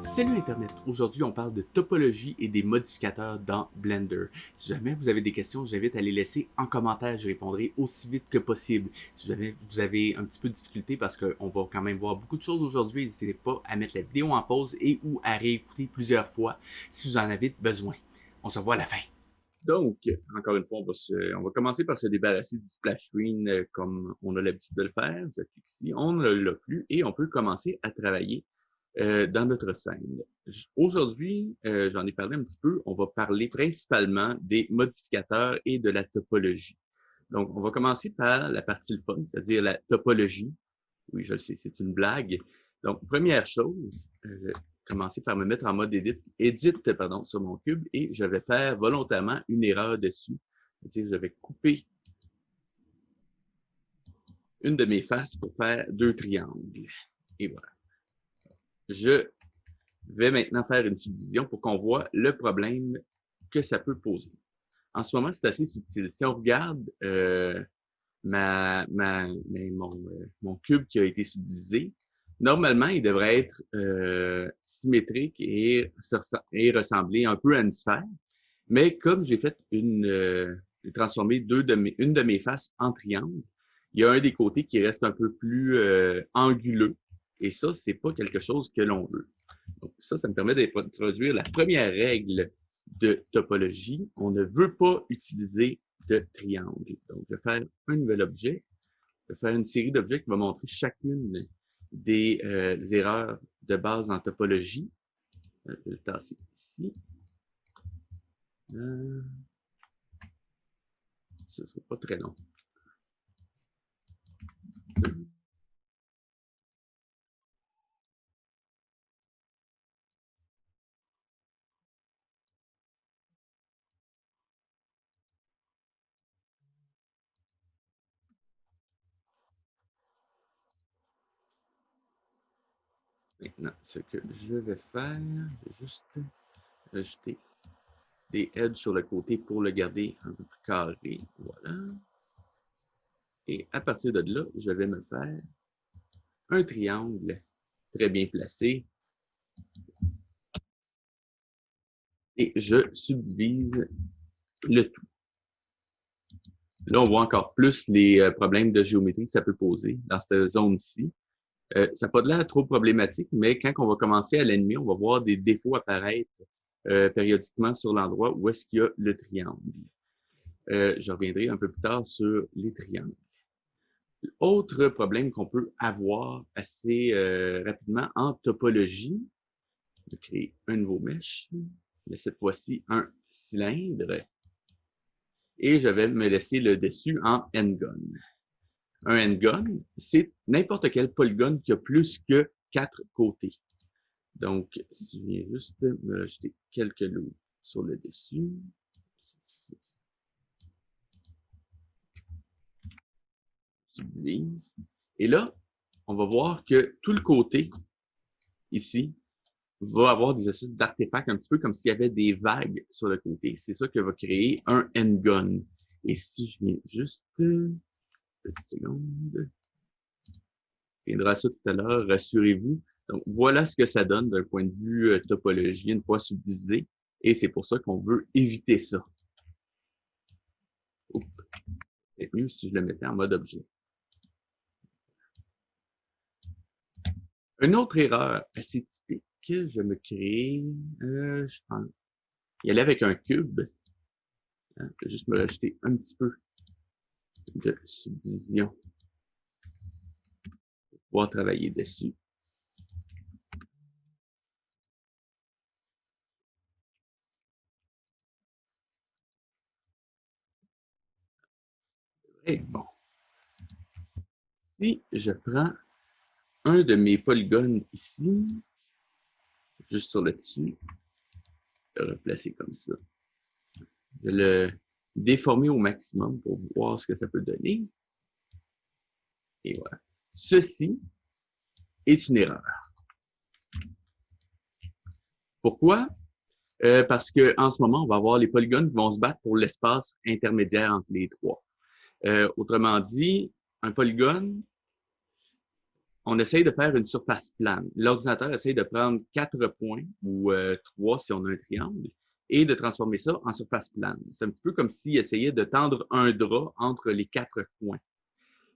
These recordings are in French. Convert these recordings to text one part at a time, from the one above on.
Salut Internet! Aujourd'hui, on parle de topologie et des modificateurs dans Blender. Si jamais vous avez des questions, j'invite à les laisser en commentaire. Je répondrai aussi vite que possible. Si jamais vous avez un petit peu de difficulté parce qu'on va quand même voir beaucoup de choses aujourd'hui, n'hésitez pas à mettre la vidéo en pause et ou à réécouter plusieurs fois si vous en avez besoin. On se revoit à la fin. Donc, encore une fois, on va commencer par se débarrasser du splash screen comme on a l'habitude de le faire. Je clique ici, on ne l'a plus et on peut commencer à travailler dans notre scène. Aujourd'hui, j'en ai parlé un petit peu, on va parler principalement des modificateurs et de la topologie. Donc, on va commencer par la partie le fun, c'est-à-dire la topologie. Oui, je le sais, c'est une blague. Donc, première chose, je vais commencer par me mettre en mode edit sur mon cube et je vais faire volontairement une erreur dessus. C'est-à-dire, je vais couper une de mes faces pour faire deux triangles. Et voilà. Je vais maintenant faire une subdivision pour qu'on voit le problème que ça peut poser. En ce moment, c'est assez subtil. Si on regarde mon cube qui a été subdivisé, normalement, il devrait être symétrique et ressembler un peu à une sphère. Mais comme j'ai fait j'ai transformé une de mes faces en triangle, il y a un des côtés qui reste un peu plus anguleux. Et ça, c'est pas quelque chose que l'on veut. Donc ça me permet d'introduire la première règle de topologie. On ne veut pas utiliser de triangle. Donc, je vais faire un nouvel objet. Je vais faire une série d'objets qui va montrer chacune des erreurs de base en topologie. Je vais le tasser ici. Ce ne sera pas très long. Maintenant, ce que je vais faire, je vais juste ajouter des edges sur le côté pour le garder un peu plus carré. Voilà. Et à partir de là, je vais me faire un triangle très bien placé. Et je subdivise le tout. Là, on voit encore plus les problèmes de géométrie que ça peut poser dans cette zone-ci. Ça n'a pas l'air trop problématique, mais quand on va commencer à l'animer, on va voir des défauts apparaître périodiquement sur l'endroit où est-ce qu'il y a le triangle. Je reviendrai un peu plus tard sur les triangles. Autre problème qu'on peut avoir assez rapidement en topologie, je vais créer un nouveau mesh, mais cette fois-ci un cylindre, et je vais me laisser le dessus en n-gon. Un n-gon, c'est n'importe quel polygone qui a plus que 4 côtés. Donc, si je viens juste me rajouter quelques loups sur le dessus, subdivise. Et là, on va voir que tout le côté, ici, va avoir des espèces d'artefacts, un petit peu comme s'il y avait des vagues sur le côté. C'est ça que va créer un n-gon. Et si je viens juste, petite seconde, on viendra ça tout à l'heure, rassurez-vous. Donc, voilà ce que ça donne d'un point de vue topologie, une fois subdivisé. Et c'est pour ça qu'on veut éviter ça. C'est mieux si je le mettais en mode objet. Une autre erreur assez typique, je me crée, je pense, y aller avec un cube. Hein, je vais juste me rajouter un petit peu de subdivision pour pouvoir travailler dessus. Et bon, si je prends un de mes polygones ici, juste sur le dessus, je vais le replacer comme ça. Je vais le déformer au maximum pour voir ce que ça peut donner. Et voilà. Ceci est une erreur. Pourquoi? Parce qu'en ce moment, on va avoir les polygones qui vont se battre pour l'espace intermédiaire entre les trois. Autrement dit, un polygone, on essaye de faire une surface plane. L'ordinateur essaye de prendre 4 points, ou 3 si on a un triangle, et de transformer ça en surface plane. C'est un petit peu comme s'il essayait de tendre un drap entre les 4 coins.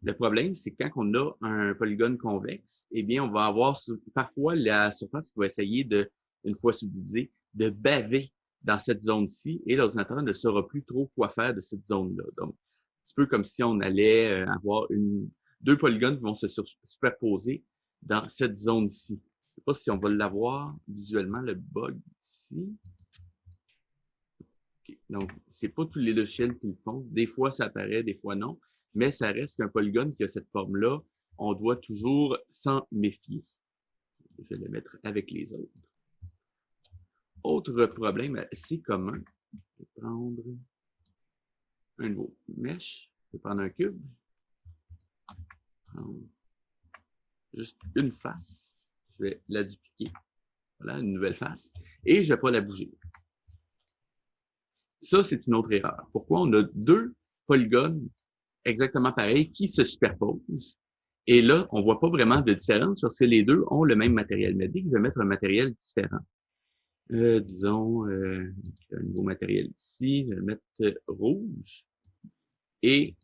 Le problème, c'est que quand on a un polygone convexe, eh bien, on va avoir parfois la surface qui va essayer de, une fois subdivisée, de baver dans cette zone-ci, et l'ordinateur ne saura plus trop quoi faire de cette zone-là. Donc, un petit peu comme si on allait avoir deux polygones qui vont se superposer dans cette zone-ci. Je ne sais pas si on va l'avoir visuellement, le bug ici. Okay. Donc, c'est pas tous les logiciels qui le font. Des fois, ça apparaît, des fois non. Mais ça reste qu'un polygone qui a cette forme-là, on doit toujours s'en méfier. Je vais le mettre avec les autres. Autre problème assez commun, je vais prendre un nouveau mesh. Je vais prendre un cube. Prendre juste une face. Je vais la dupliquer. Voilà, une nouvelle face. Et je ne vais pas la bouger. Ça, c'est une autre erreur. Pourquoi on a deux polygones exactement pareils qui se superposent? Et là, on ne voit pas vraiment de différence parce que les deux ont le même matériel. Mais dès que je vais mettre un matériel différent, disons, un nouveau matériel ici, je vais le mettre rouge. Et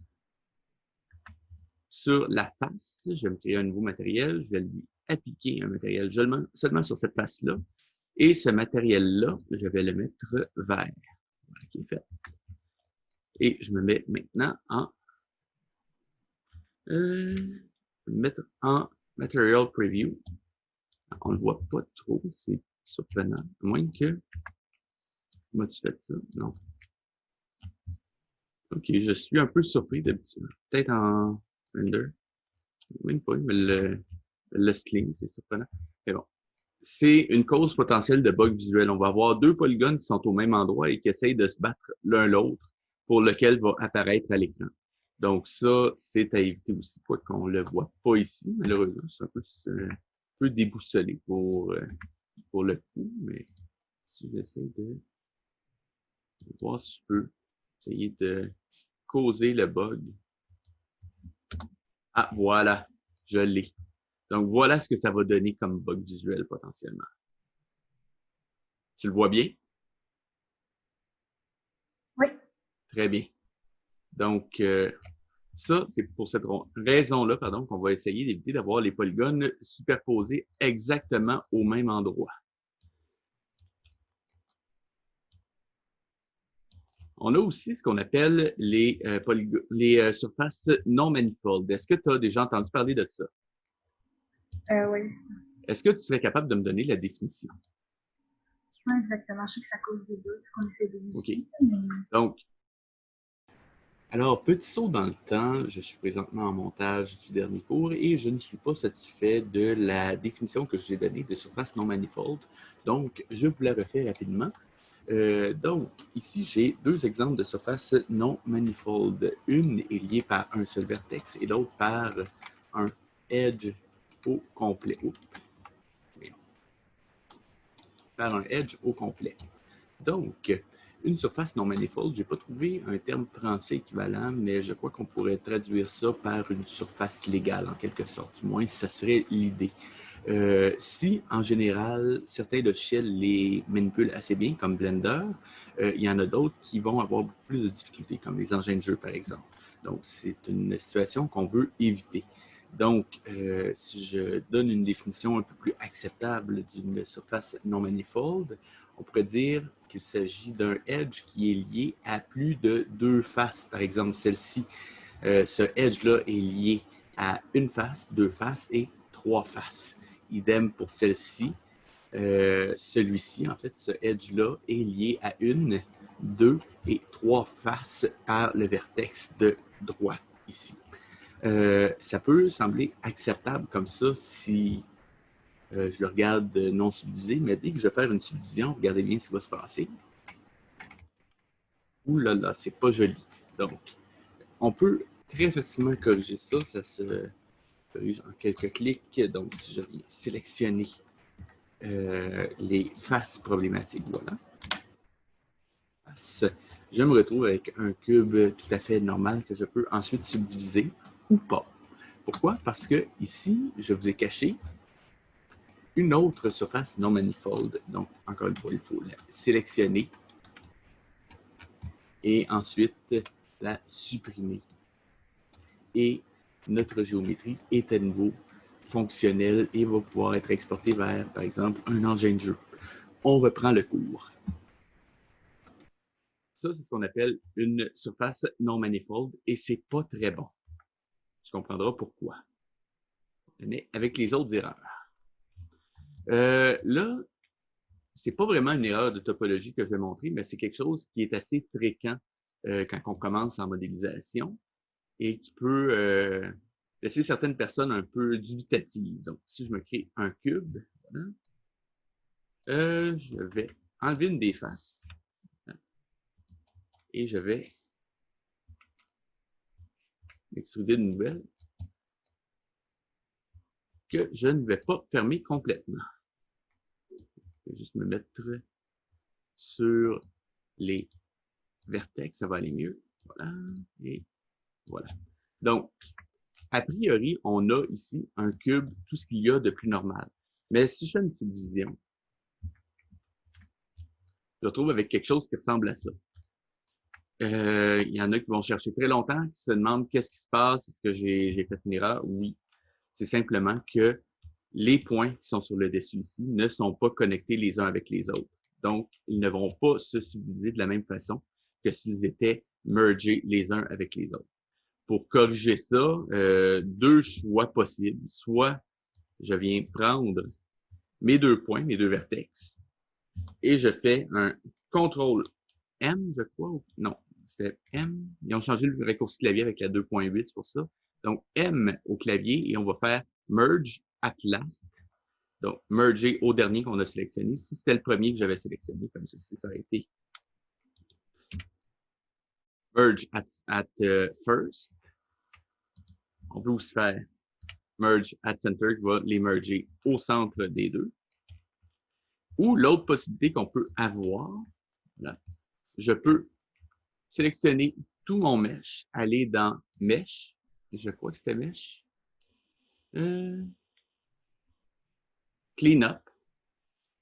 sur la face, je vais me créer un nouveau matériel, je vais lui appliquer un matériel seulement sur cette face-là. Et ce matériel-là, je vais le mettre vert. Voilà qui est fait. Et je me mets maintenant en mettre en Material Preview. On ne le voit pas trop, c'est surprenant. À moins que... Comment tu fais ça? Non. Ok, je suis un peu surpris d'habitude. Peut-être en render. Même pas, mais le clean, c'est surprenant. Mais bon. C'est une cause potentielle de bug visuel. On va avoir deux polygones qui sont au même endroit et qui essayent de se battre l'un l'autre pour lequel va apparaître à l'écran. Donc ça, c'est à éviter aussi, quoi qu'on ne le voit pas ici, malheureusement. C'est un peu déboussolé pour le coup, mais si j'essaie de voir si je peux essayer de causer le bug. Ah, voilà, je l'ai. Donc voilà ce que ça va donner comme bug visuel potentiellement. Tu le vois bien? Oui. Très bien. Donc, ça, c'est pour cette raison-là, pardon, qu'on va essayer d'éviter d'avoir les polygones superposés exactement au même endroit. On a aussi ce qu'on appelle les surfaces non manifolds. Est-ce que tu as déjà entendu parler de ça? Oui. Est-ce que tu serais capable de me donner la définition? Oui, exactement. Je sais que ça cause des doutes qu'on essaie de OK. vérifier, mais... Donc, alors, petit saut dans le temps, je suis présentement en montage du dernier cours et je ne suis pas satisfait de la définition que je vous ai donnée de surface non manifold. Donc, je vous la refais rapidement. Donc, ici, j'ai deux exemples de surfaces non manifold. Une est liée par un seul vertex et l'autre par un edge au complet. Par un edge au complet. Donc, une surface non manifold, je n'ai pas trouvé un terme français équivalent, mais je crois qu'on pourrait traduire ça par une surface légale, en quelque sorte. Du moins, ça serait l'idée. Si, en général, certains logiciels les manipulent assez bien, comme Blender, il y en a d'autres qui vont avoir beaucoup plus de difficultés, comme les engins de jeu, par exemple. Donc, c'est une situation qu'on veut éviter. Donc, si je donne une définition un peu plus acceptable d'une surface non manifold, on pourrait dire qu'il s'agit d'un edge qui est lié à plus de deux faces. Par exemple, celle-ci, ce edge-là est lié à une face, deux faces et trois faces. Idem pour celle-ci. Celui-ci, en fait, ce edge-là est lié à une, deux et trois faces par le vertex de droite ici. Ça peut sembler acceptable comme ça si je le regarde non subdivisé, mais dès que je vais faire une subdivision, regardez bien ce qui va se passer. Ouh là là, c'est pas joli. Donc, on peut très facilement corriger ça. Ça se corrige en quelques clics. Donc, si je viens sélectionner les faces problématiques, voilà. Je me retrouve avec un cube tout à fait normal que je peux ensuite subdiviser ou pas. Pourquoi? Parce que ici, je vous ai caché une autre surface non manifold. Donc, encore une fois, il faut la sélectionner et ensuite la supprimer. Et notre géométrie est à nouveau fonctionnelle et va pouvoir être exportée vers, par exemple, un engin de jeu. On reprend le cours. Ça, c'est ce qu'on appelle une surface non manifold et c'est pas très bon. Tu comprendras pourquoi. Mais avec les autres erreurs. Là, c'est pas vraiment une erreur de topologie que je vais montrer, mais c'est quelque chose qui est assez fréquent quand on commence en modélisation et qui peut laisser certaines personnes un peu dubitatives. Donc, si je me crée un cube, voilà, je vais enlever une des faces et je vais extruder une nouvelle que je ne vais pas fermer complètement. Je vais juste me mettre sur les vertex, ça va aller mieux. Voilà, et voilà. Donc, a priori, on a ici un cube, tout ce qu'il y a de plus normal. Mais si je fais une subdivision, je retrouve avec quelque chose qui ressemble à ça. Il y en a qui vont chercher très longtemps, qui se demandent qu'est-ce qui se passe, est-ce que j'ai fait une erreur? Oui. C'est simplement que les points qui sont sur le dessus ici ne sont pas connectés les uns avec les autres. Donc, ils ne vont pas se subdiviser de la même façon que s'ils étaient mergés les uns avec les autres. Pour corriger ça, deux choix possibles. Soit je viens prendre mes deux points, mes deux vertex, et je fais un CTRL M, je crois. Non, c'était M. Ils ont changé le raccourci clavier avec la 2.8, c'est pour ça. Donc, M au clavier et on va faire Merge at last. Donc, merger au dernier qu'on a sélectionné. Si c'était le premier que j'avais sélectionné, comme ceci, ça aurait été Merge at first. On peut aussi faire Merge at center qui va les merger au centre des deux. Ou l'autre possibilité qu'on peut avoir, là, je peux sélectionner tout mon mesh, aller dans Mesh, je crois que c'était Mesh, Clean Up,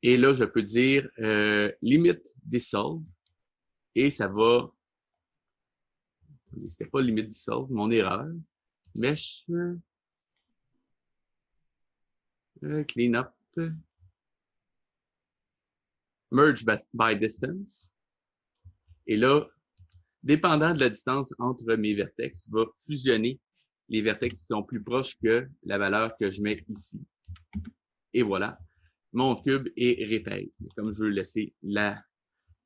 et là, je peux dire Limit Dissolve, et ça va, c'était pas Limit Dissolve, mon erreur, Mesh, Clean Up, Merge by Distance, et là, dépendant de la distance entre mes vertex, va fusionner les vertex qui sont plus proches que la valeur que je mets ici. Et voilà, mon cube est réparé. Comme je veux laisser la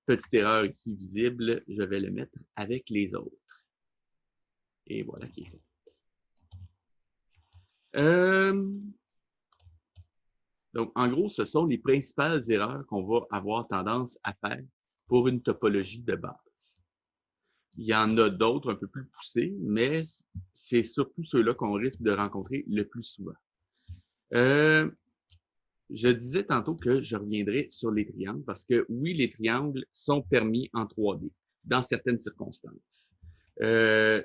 petite erreur ici visible, je vais le mettre avec les autres. Et voilà qui est fait. Donc, en gros, ce sont les principales erreurs qu'on va avoir tendance à faire pour une topologie de base. Il y en a d'autres un peu plus poussés, mais c'est surtout ceux-là qu'on risque de rencontrer le plus souvent. Je disais tantôt que je reviendrai sur les triangles parce que oui, les triangles sont permis en 3D dans certaines circonstances.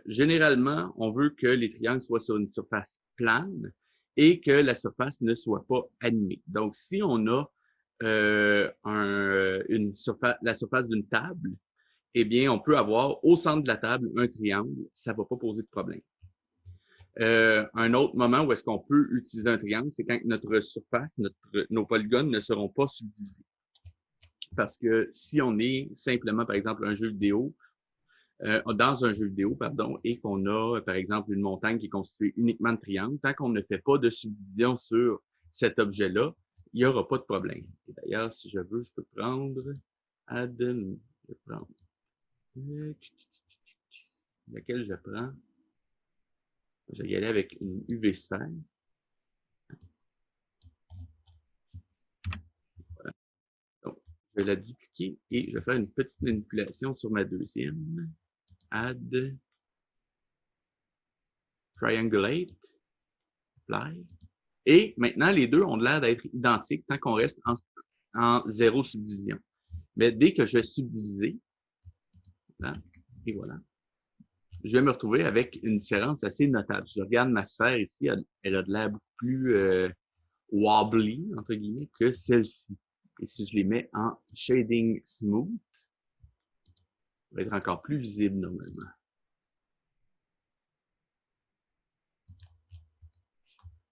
Généralement, on veut que les triangles soient sur une surface plane et que la surface ne soit pas animée. Donc, si on a la surface d'une table, eh bien, on peut avoir au centre de la table un triangle, ça ne va pas poser de problème. Un autre moment où est-ce qu'on peut utiliser un triangle, c'est quand notre surface, nos polygones ne seront pas subdivisés. Parce que si on est simplement, par exemple, un jeu vidéo, dans un jeu vidéo, pardon, et qu'on a, par exemple, une montagne qui est constituée uniquement de triangles, tant qu'on ne fait pas de subdivision sur cet objet-là, il n'y aura pas de problème. Et d'ailleurs, si je veux, je peux prendre je vais prendre laquelle je prends. Je vais y aller avec une UV sphère. Voilà. Donc, je vais la dupliquer et je vais faire une petite manipulation sur ma deuxième. Add, triangulate, apply. Et maintenant, les deux ont l'air d'être identiques tant qu'on reste en zéro subdivision. Mais dès que je vais subdiviser, là, et voilà, je vais me retrouver avec une différence assez notable. Je regarde ma sphère ici, elle a de l'air beaucoup plus wobbly, entre guillemets, que celle-ci. Et si je les mets en shading smooth, ça va être encore plus visible normalement.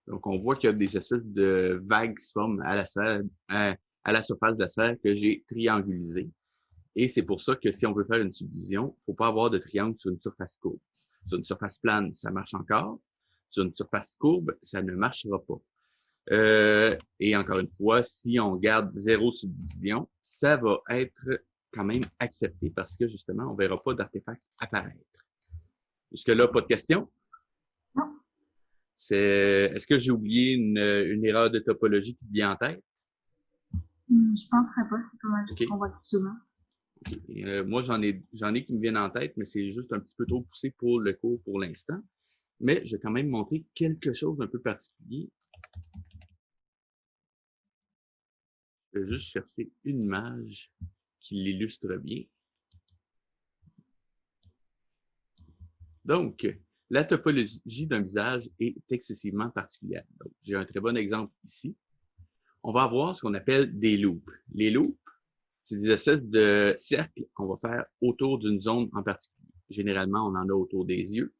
Donc, on voit qu'il y a des espèces de vagues qui se forment à la sphère, à la surface de la sphère que j'ai triangulisée. Et c'est pour ça que si on veut faire une subdivision, il ne faut pas avoir de triangle sur une surface courbe. Sur une surface plane, ça marche encore. Sur une surface courbe, ça ne marchera pas. Et encore une fois, si on garde 0 subdivision, ça va être quand même accepté parce que justement, on ne verra pas d'artefact apparaître. Jusque-là, pas de questions? Non. Est-ce que j'ai oublié une erreur de topologie qui te vient en tête? Je penserais pas, c'est pas mal OK. qu'on voit tout souvent. Okay. Moi, j'en ai qui me viennent en tête, mais c'est juste un petit peu trop poussé pour le cours pour l'instant. Mais je vais quand même montrer quelque chose d'un peu particulier. Je vais juste chercher une image qui l'illustre bien. Donc, la topologie d'un visage est excessivement particulière. Donc, j'ai un très bon exemple ici. On va avoir ce qu'on appelle des loops. Les loops, c'est des espèces de cercles qu'on va faire autour d'une zone en particulier. Généralement, on en a autour des yeux,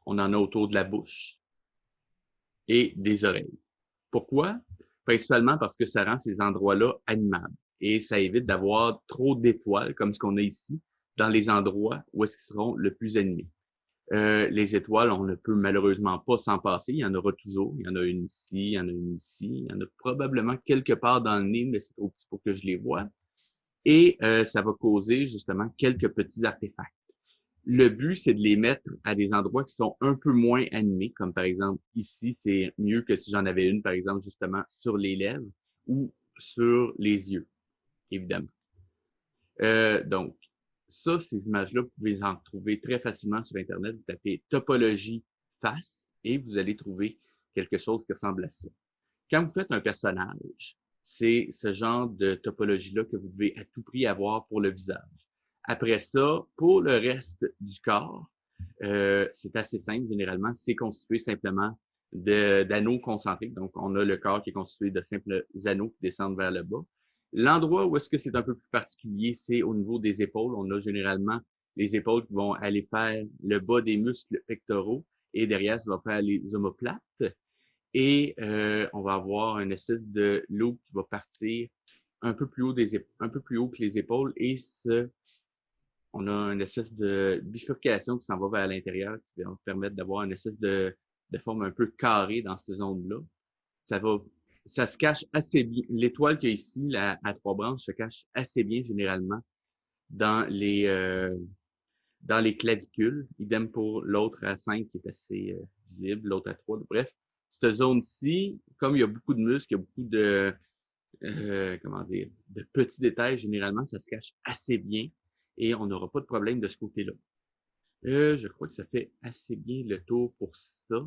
on en a autour de la bouche et des oreilles. Pourquoi? Principalement parce que ça rend ces endroits-là animables et ça évite d'avoir trop d'étoiles, comme ce qu'on a ici, dans les endroits où est-ce qu'ils seront le plus animés. Les étoiles, on ne peut malheureusement pas s'en passer. Il y en aura toujours. Il y en a une ici, il y en a une ici. Il y en a probablement quelque part dans le nez, mais c'est trop petit pour que je les vois. Et ça va causer justement quelques petits artefacts. Le but, c'est de les mettre à des endroits qui sont un peu moins animés, comme par exemple ici, c'est mieux que si j'en avais une, par exemple, justement sur les lèvres ou sur les yeux, évidemment. Donc, ça, ces images-là, vous pouvez en trouver très facilement sur Internet. Vous tapez topologie face et vous allez trouver quelque chose qui ressemble à ça. Quand vous faites un personnage, c'est ce genre de topologie-là que vous devez à tout prix avoir pour le visage. Après ça, pour le reste du corps, c'est assez simple généralement. C'est constitué simplement d'anneaux concentriques. Donc, on a le corps qui est constitué de simples anneaux qui descendent vers le bas. L'endroit où est-ce que c'est un peu plus particulier, c'est au niveau des épaules. On a généralement les épaules qui vont aller faire le bas des muscles pectoraux et derrière, ça va faire les omoplates. Et on va avoir une espèce de loop qui va partir un peu plus haut un peu plus haut que les épaules et on a une espèce de bifurcation qui s'en va vers l'intérieur qui va permettre d'avoir une espèce de forme un peu carrée dans cette zone-là. Ça se cache assez bien. L'étoile qu'il y a ici, à 3 branches, se cache assez bien généralement dans les clavicules. Idem pour l'autre à 5 qui est assez visible, l'autre à 3. Bref, cette zone-ci, comme il y a beaucoup de muscles, il y a beaucoup de petits détails, généralement, ça se cache assez bien et on n'aura pas de problème de ce côté-là. Je crois que ça fait assez bien le tour pour ça.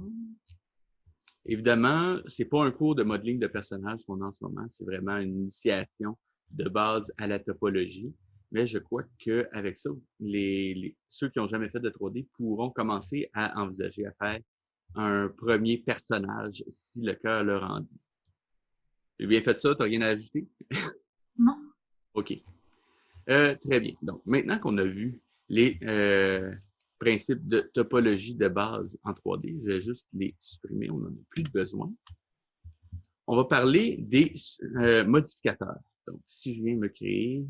Évidemment, c'est pas un cours de modeling de personnage qu'on a en ce moment, c'est vraiment une initiation de base à la topologie. Mais je crois qu'avec ça, ceux qui n'ont jamais fait de 3D pourront commencer à envisager à faire un premier personnage si le cœur leur en dit. J'ai bien fait ça, tu n'as rien à ajouter? Non. OK. Très bien. Donc, maintenant qu'on a vu les principes de topologie de base en 3D, je vais juste les supprimer, on n'en a plus besoin. On va parler des modificateurs. Donc, si je viens me créer,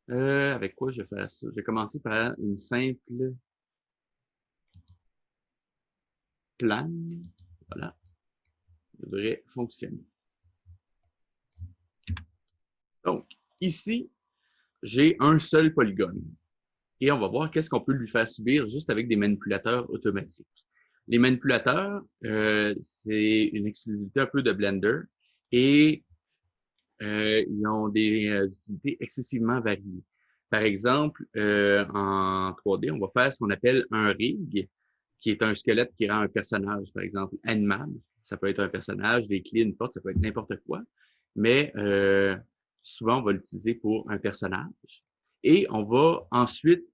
avec quoi je vais faire ça? Je vais commencer par une simple plane. Voilà. Ça devrait fonctionner. Donc, ici, j'ai un seul polygone. Et on va voir qu'est-ce qu'on peut lui faire subir juste avec des manipulateurs automatiques. Les manipulateurs, c'est une exclusivité un peu de Blender et ils ont des utilités excessivement variées. Par exemple, en 3D, on va faire ce qu'on appelle un rig, qui est un squelette qui rend un personnage, par exemple, animable. Ça peut être un personnage, des clés, une porte, ça peut être n'importe quoi. Mais souvent, on va l'utiliser pour un personnage. Et on va ensuite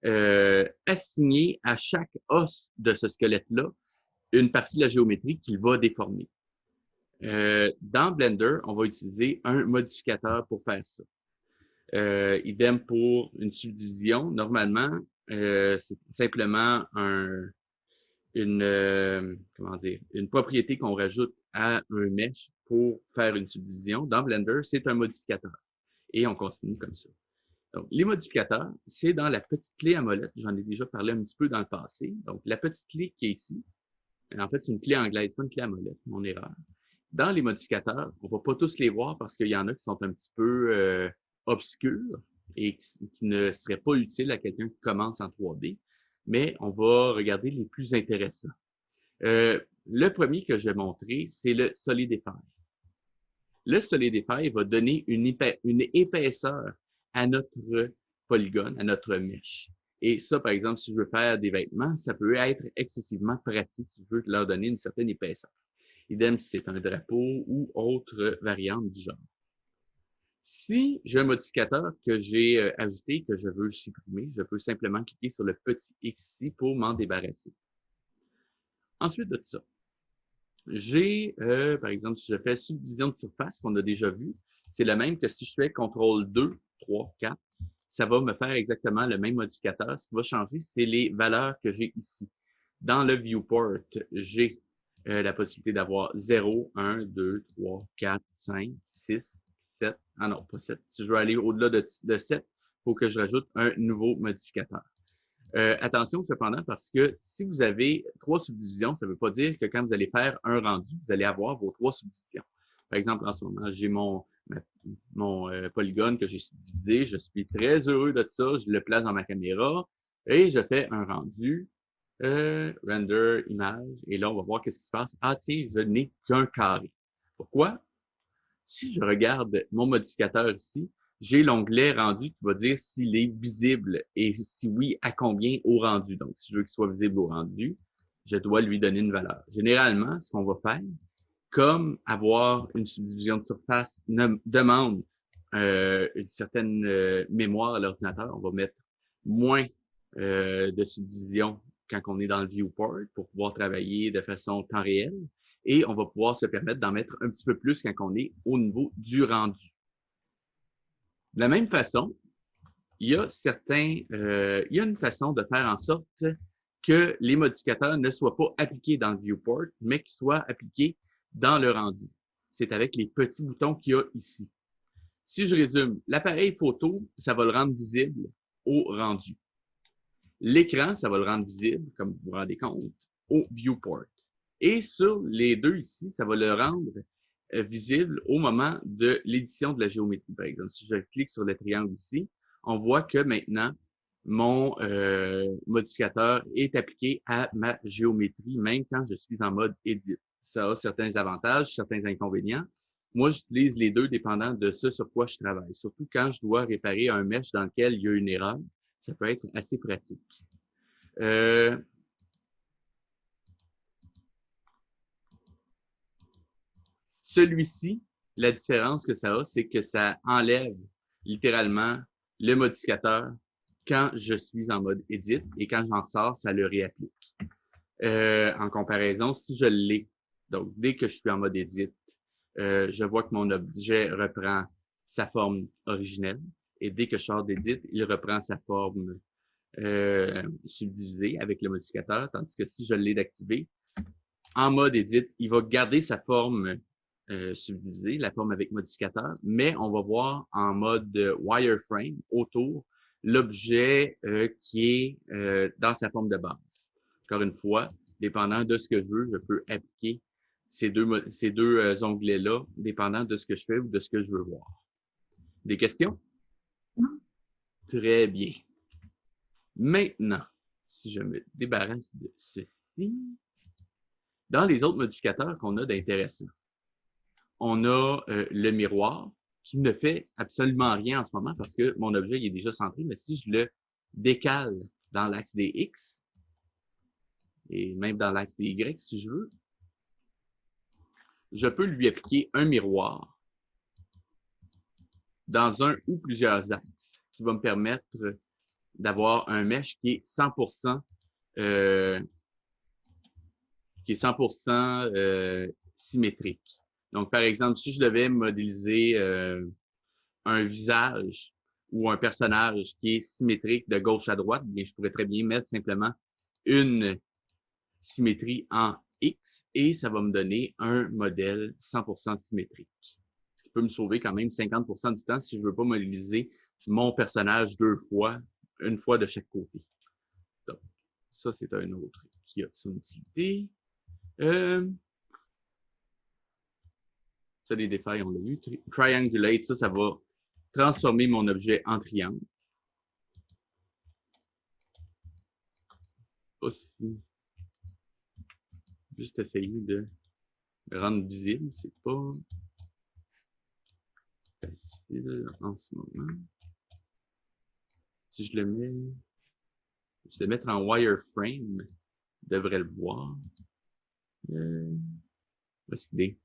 assigner à chaque os de ce squelette-là une partie de la géométrie qu'il va déformer. Dans Blender, on va utiliser un modificateur pour faire ça. Idem pour une subdivision. Normalement, c'est simplement une propriété qu'on rajoute à un mesh pour faire une subdivision. Dans Blender, c'est un modificateur. Et on continue comme ça. Donc, les modificateurs, c'est dans la petite clé à molette. J'en ai déjà parlé un petit peu dans le passé. Donc, la petite clé qui est ici, en fait, c'est une clé anglaise, pas une clé à molette, mon erreur. Dans les modificateurs, on ne va pas tous les voir parce qu'il y en a qui sont un petit peu obscurs et qui ne seraient pas utiles à quelqu'un qui commence en 3D, mais on va regarder les plus intéressants. Le premier que je vais montrer, c'est le Solidify. Le Solidify va donner une épaisseur à notre polygone, à notre mesh. Et ça, par exemple, si je veux faire des vêtements, ça peut être excessivement pratique si je veux leur donner une certaine épaisseur. Idem si c'est un drapeau ou autre variante du genre. Si j'ai un modificateur que j'ai ajouté, que je veux supprimer, je peux simplement cliquer sur le petit X ici pour m'en débarrasser. Ensuite de ça, j'ai, par exemple, si je fais subdivision de surface qu'on a déjà vu, c'est le même que si je fais CTRL 2, 3, 4, ça va me faire exactement le même modificateur. Ce qui va changer, c'est les valeurs que j'ai ici. Dans le viewport, j'ai la possibilité d'avoir 0, 1, 2, 3, 4, 5, 6, 7. Ah non, pas 7. Si je veux aller au-delà de 7, il faut que je rajoute un nouveau modificateur. Attention cependant, parce que si vous avez 3 subdivisions, ça ne veut pas dire que quand vous allez faire un rendu, vous allez avoir vos 3 subdivisions. Par exemple, en ce moment, j'ai mon polygone que j'ai subdivisé. Je suis très heureux de ça. Je le place dans ma caméra et je fais un rendu. Render, image. Et là, on va voir qu'est-ce qui se passe. Ah, tiens, je n'ai qu'un carré. Pourquoi? Si je regarde mon modificateur ici, j'ai l'onglet rendu qui va dire s'il est visible et si oui, à combien au rendu. Donc, si je veux qu'il soit visible au rendu, je dois lui donner une valeur. Généralement, ce qu'on va faire, comme avoir une subdivision de surface demande une certaine mémoire à l'ordinateur, on va mettre moins de subdivision quand on est dans le viewport pour pouvoir travailler de façon temps réel. Et on va pouvoir se permettre d'en mettre un petit peu plus quand on est au niveau du rendu. De la même façon, il y a une façon de faire en sorte que les modificateurs ne soient pas appliqués dans le viewport, mais qu'ils soient appliqués dans le rendu. C'est avec les petits boutons qu'il y a ici. Si je résume, l'appareil photo, ça va le rendre visible au rendu. L'écran, ça va le rendre visible, comme vous vous rendez compte, au viewport. Et sur les deux ici, ça va le rendre visible au moment de l'édition de la géométrie. Par exemple, si je clique sur le triangle ici, on voit que maintenant, mon modificateur est appliqué à ma géométrie, même quand je suis en mode Edit. Ça a certains avantages, certains inconvénients. Moi, j'utilise les deux dépendant de ce sur quoi je travaille. Surtout quand je dois réparer un mesh dans lequel il y a une erreur, ça peut être assez pratique. Celui-ci, la différence que ça a, c'est que ça enlève littéralement le modificateur quand je suis en mode Edit et quand j'en sors, ça le réapplique. En comparaison, si je l'ai, donc dès que je suis en mode Edit, je vois que mon objet reprend sa forme originelle et dès que je sors d'Edit, il reprend sa forme subdivisée avec le modificateur, tandis que si je l'ai d'activer, en mode Edit, il va garder sa forme subdivisée, la forme avec modificateur, mais on va voir en mode wireframe autour l'objet qui est dans sa forme de base. Encore une fois, dépendant de ce que je veux, je peux appliquer ces deux onglets-là, dépendant de ce que je fais ou de ce que je veux voir. Des questions? Non. Très bien. Maintenant, si je me débarrasse de ceci, dans les autres modificateurs qu'on a d'intéressant, on a le miroir qui ne fait absolument rien en ce moment parce que mon objet il est déjà centré, mais si je le décale dans l'axe des X et même dans l'axe des Y si je veux, je peux lui appliquer un miroir dans un ou plusieurs axes. qui va me permettre d'avoir un mesh qui est 100% symétrique. Donc, par exemple, si je devais modéliser un visage ou un personnage qui est symétrique de gauche à droite, bien, je pourrais très bien mettre simplement une symétrie en X et ça va me donner un modèle 100% symétrique. Ce qui peut me sauver quand même 50% du temps si je ne veux pas modéliser mon personnage deux fois, une fois de chaque côté. Donc, ça, c'est un autre qui a son utilité. Ça, les défailles, on l'a vu. Triangulate, ça va transformer mon objet en triangle. Aussi, juste essayer de le rendre visible, c'est pas facile en ce moment. Si je le mets, je vais le mettre en wireframe, je devrais le voir. Voici l'idée.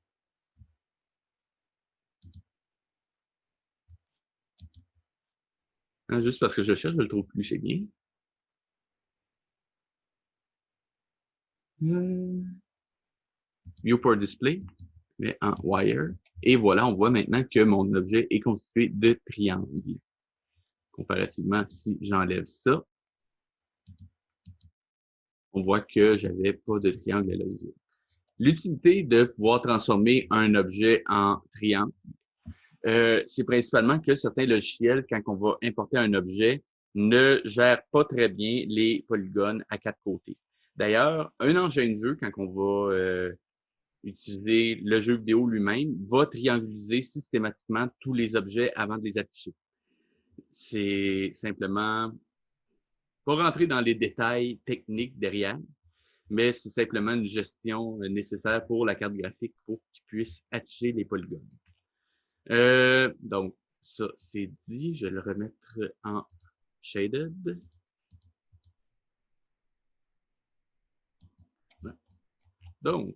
Juste parce que je cherche, je le trouve plus, c'est bien. Viewport display, mais en wire. Et voilà, on voit maintenant que mon objet est constitué de triangles. Comparativement, si j'enlève ça, on voit que j'avais pas de triangle à l'origine. L'utilité de pouvoir transformer un objet en triangle, c'est principalement que certains logiciels, quand on va importer un objet, ne gèrent pas très bien les polygones à quatre côtés. D'ailleurs, un engin de jeu, quand on va utiliser le jeu vidéo lui-même, va trianguliser systématiquement tous les objets avant de les afficher. C'est simplement, pas rentrer dans les détails techniques derrière, mais c'est simplement une gestion nécessaire pour la carte graphique pour qu'il puisse afficher les polygones. Donc, ça, c'est dit. Je vais le remettre en shaded. Donc,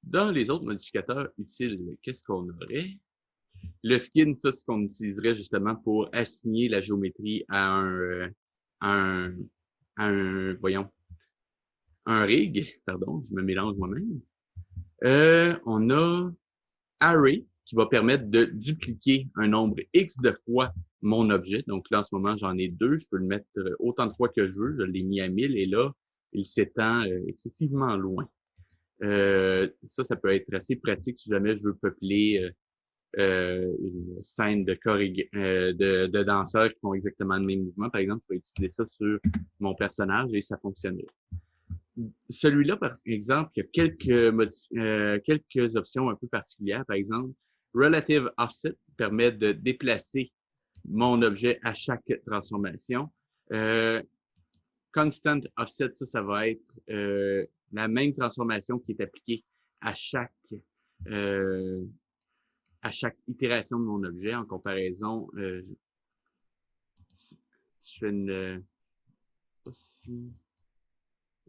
dans les autres modificateurs utiles, qu'est-ce qu'on aurait? Le skin, ça, c'est ce qu'on utiliserait justement pour assigner la géométrie à voyons, un rig. Pardon, je me mélange moi-même. On a array qui va permettre de dupliquer un nombre X de fois mon objet. Donc là, en ce moment, j'en ai deux. Je peux le mettre autant de fois que je veux. Je l'ai mis à 1000 et là, il s'étend excessivement loin. Ça peut être assez pratique si jamais je veux peupler une scène de danseurs qui font exactement le même mouvement. Par exemple, je vais utiliser ça sur mon personnage et ça fonctionnerait. Celui-là, par exemple, il y a quelques options un peu particulières. Par exemple, Relative Offset permet de déplacer mon objet à chaque transformation. Constant Offset, ça va être la même transformation qui est appliquée à chaque itération de mon objet. En comparaison, je fais une...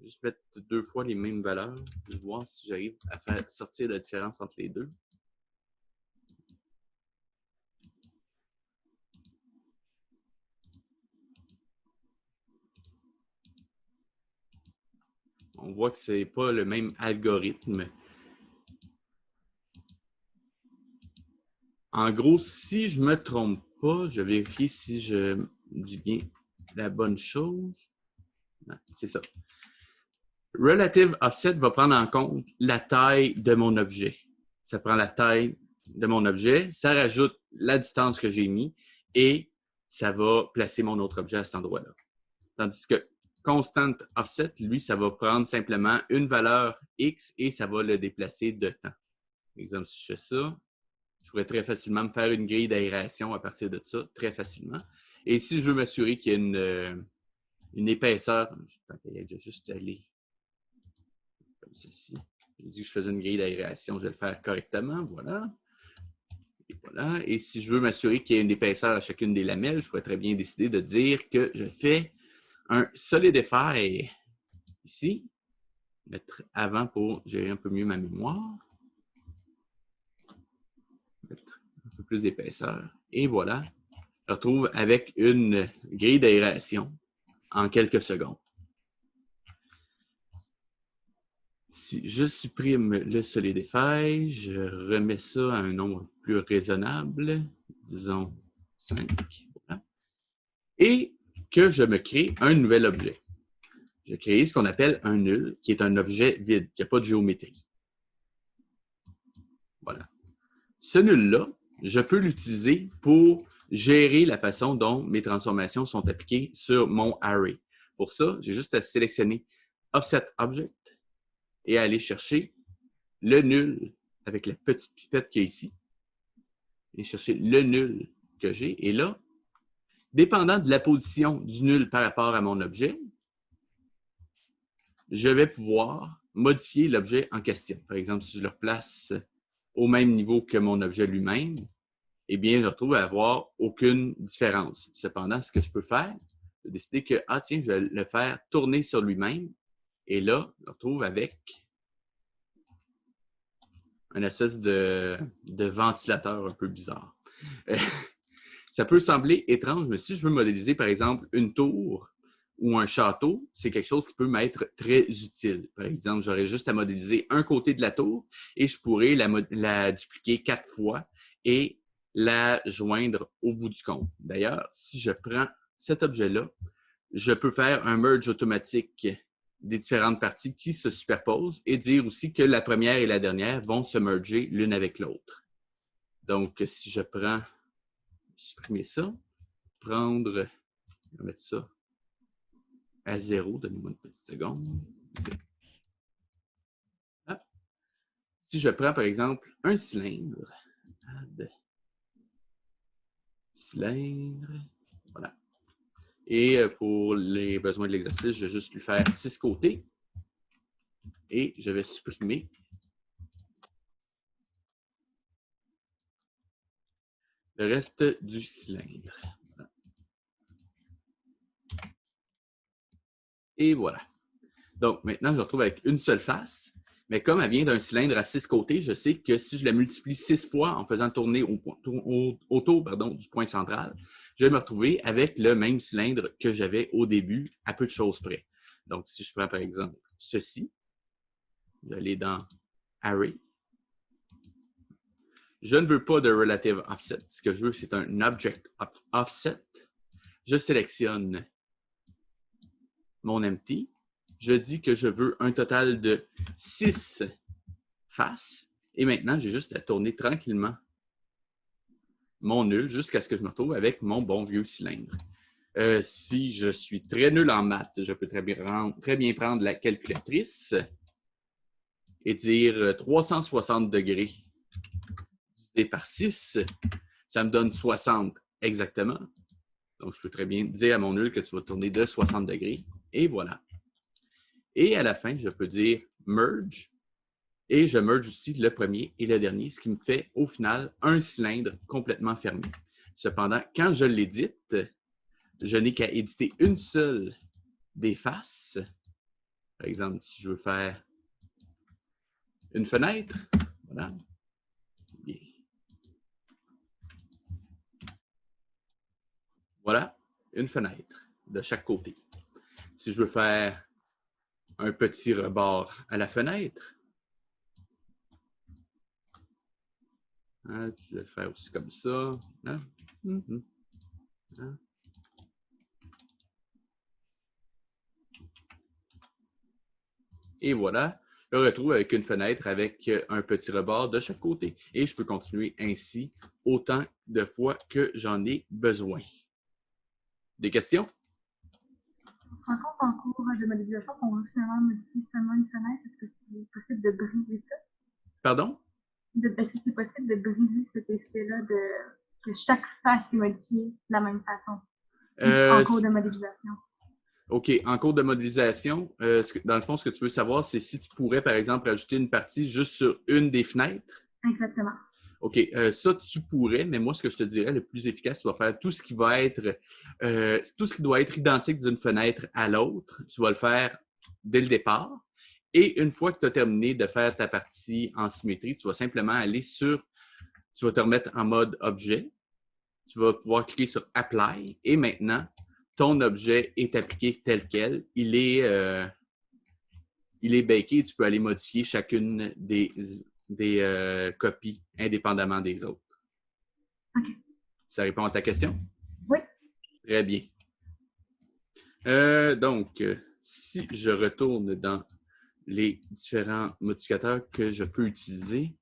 juste mettre deux fois les mêmes valeurs. Je vais voir si j'arrive à faire sortir la différence entre les deux. On voit que c'est pas le même algorithme. En gros, si je me trompe pas, je vais vérifier si je dis bien la bonne chose. C'est ça. Relative Offset va prendre en compte la taille de mon objet. Ça prend la taille de mon objet, ça rajoute la distance que j'ai mis et ça va placer mon autre objet à cet endroit-là. Tandis que Constant Offset, lui, ça va prendre simplement une valeur X et ça va le déplacer de temps. Par exemple, si je fais ça, je pourrais très facilement me faire une grille d'aération à partir de ça, très facilement. Et si je veux m'assurer qu'il y a une épaisseur, je vais juste aller comme ceci. J'ai dit que je faisais une grille d'aération, je vais le faire correctement, voilà. Et voilà. Et si je veux m'assurer qu'il y ait une épaisseur à chacune des lamelles, je pourrais très bien décider de dire que je fais un solidify ici, mettre avant pour gérer un peu mieux ma mémoire. Mettre un peu plus d'épaisseur. Et voilà. Je retrouve avec une grille d'aération en quelques secondes. Si je supprime le Solidify, je remets ça à un nombre plus raisonnable, disons 5. Voilà. Et que je me crée un nouvel objet. Je crée ce qu'on appelle un nul, qui est un objet vide, qui n'a pas de géométrie. Voilà. Ce nul-là, je peux l'utiliser pour gérer la façon dont mes transformations sont appliquées sur mon array. Pour ça, j'ai juste à sélectionner Offset Object et à aller chercher le nul avec la petite pipette qu'il y a ici. Et chercher le nul que j'ai. Et là, dépendant de la position du nul par rapport à mon objet, je vais pouvoir modifier l'objet en question. Par exemple, si je le replace au même niveau que mon objet lui-même, eh bien, je retrouve à avoir aucune différence. Cependant, ce que je peux faire, je vais décider que, ah tiens, je vais le faire tourner sur lui-même. Et là, je retrouve avec un espèce de ventilateur un peu bizarre. Ça peut sembler étrange, mais si je veux modéliser, par exemple, une tour ou un château, c'est quelque chose qui peut m'être très utile. Par exemple, j'aurais juste à modéliser un côté de la tour et je pourrais la dupliquer 4 fois et la joindre au bout du compte. D'ailleurs, si je prends cet objet-là, je peux faire un merge automatique des différentes parties qui se superposent et dire aussi que la première et la dernière vont se merger l'une avec l'autre. Donc, si je prends, supprimer ça, prendre, je vais mettre ça à 0, donnez-moi une petite seconde. Ah. Si je prends par exemple un cylindre, add cylindre, voilà. Et pour les besoins de l'exercice, je vais juste lui faire 6 côtés et je vais supprimer le reste du cylindre. Voilà. Et voilà. Donc, maintenant, je me retrouve avec une seule face. Mais comme elle vient d'un cylindre à 6 côtés, je sais que si je la multiplie 6 fois en faisant tourner autour du point central, je vais me retrouver avec le même cylindre que j'avais au début, à peu de choses près. Donc, si je prends par exemple ceci, je vais aller dans Array. Je ne veux pas de Relative Offset. Ce que je veux, c'est un Object Offset. Je sélectionne mon empty. Je dis que je veux un total de 6 faces. Et maintenant, j'ai juste à tourner tranquillement mon nul jusqu'à ce que je me retrouve avec mon bon vieux cylindre. Si je suis très nul en maths, je peux très bien prendre la calculatrice et dire 360 degrés divisé par 6. Ça me donne 60 exactement. Donc, je peux très bien dire à mon nul que tu vas tourner de 60 degrés. Et voilà. Et à la fin, je peux dire merge. Et je merge aussi le premier et le dernier, ce qui me fait au final un cylindre complètement fermé. Cependant, quand je l'édite, je n'ai qu'à éditer une seule des faces. Par exemple, si je veux faire une fenêtre, voilà. Bien. Voilà, une fenêtre de chaque côté. Si je veux faire un petit rebord à la fenêtre, hein, je vais le faire aussi comme ça. Hein? Hein? Et voilà, je me retrouve avec une fenêtre avec un petit rebord de chaque côté. Et je peux continuer ainsi autant de fois que j'en ai besoin. Des questions? En compte en cours de modélisation, on veut finalement modifier seulement une fenêtre. Est-ce que c'est possible de briser ça? Pardon? Est-ce que c'est possible de briser cet effet-là de que chaque face est modifiée de la même façon en cours de modélisation? OK. En cours de modélisation, dans le fond, ce que tu veux savoir, c'est si tu pourrais, par exemple, ajouter une partie juste sur une des fenêtres. Exactement. OK. Ça, tu pourrais, mais moi, ce que je te dirais, le plus efficace, tu vas faire tout ce qui va être, tout ce qui doit être identique d'une fenêtre à l'autre. Tu vas le faire dès le départ. Et une fois que tu as terminé de faire ta partie en symétrie, tu vas simplement aller tu vas te remettre en mode objet. tu vas pouvoir cliquer sur « Apply » et maintenant, ton objet est appliqué tel quel. Il est baké. Tu peux aller modifier chacune des copies indépendamment des autres. OK. Ça répond à ta question? Oui. Très bien. Donc, si je retourne dans les différents modificateurs que je peux utiliser,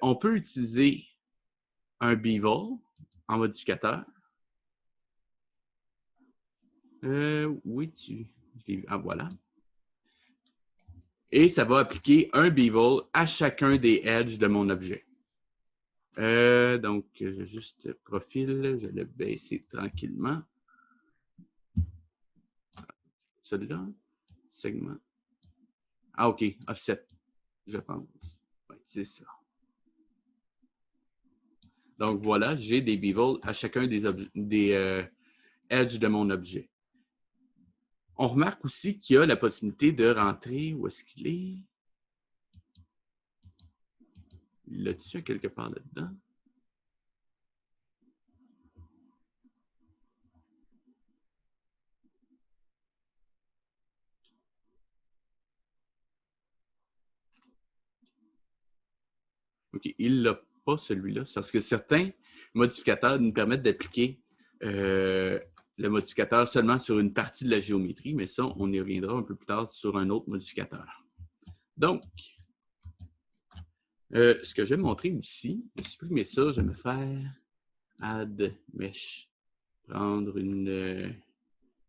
on peut utiliser un bevel en modificateur. Oui, je l'ai vu. Ah, voilà. Et ça va appliquer un bevel à chacun des edges de mon objet. Donc, j'ai juste profil, je vais le baisser tranquillement. Celui-là, segment. Ah, OK, offset, je pense. Oui, c'est ça. Donc, voilà, j'ai des bevels à chacun des edges de mon objet. On remarque aussi qu'il y a la possibilité de rentrer. Où est-ce qu'il est? L'a-t-il quelque part là-dedans? OK, il n'a pas celui-là. Parce que certains modificateurs nous permettent d'appliquer le modificateur seulement sur une partie de la géométrie, mais ça, on y reviendra un peu plus tard sur un autre modificateur. Donc, ce que je vais montrer aussi, je vais supprimer ça, je vais me faire Add Mesh. Prendre une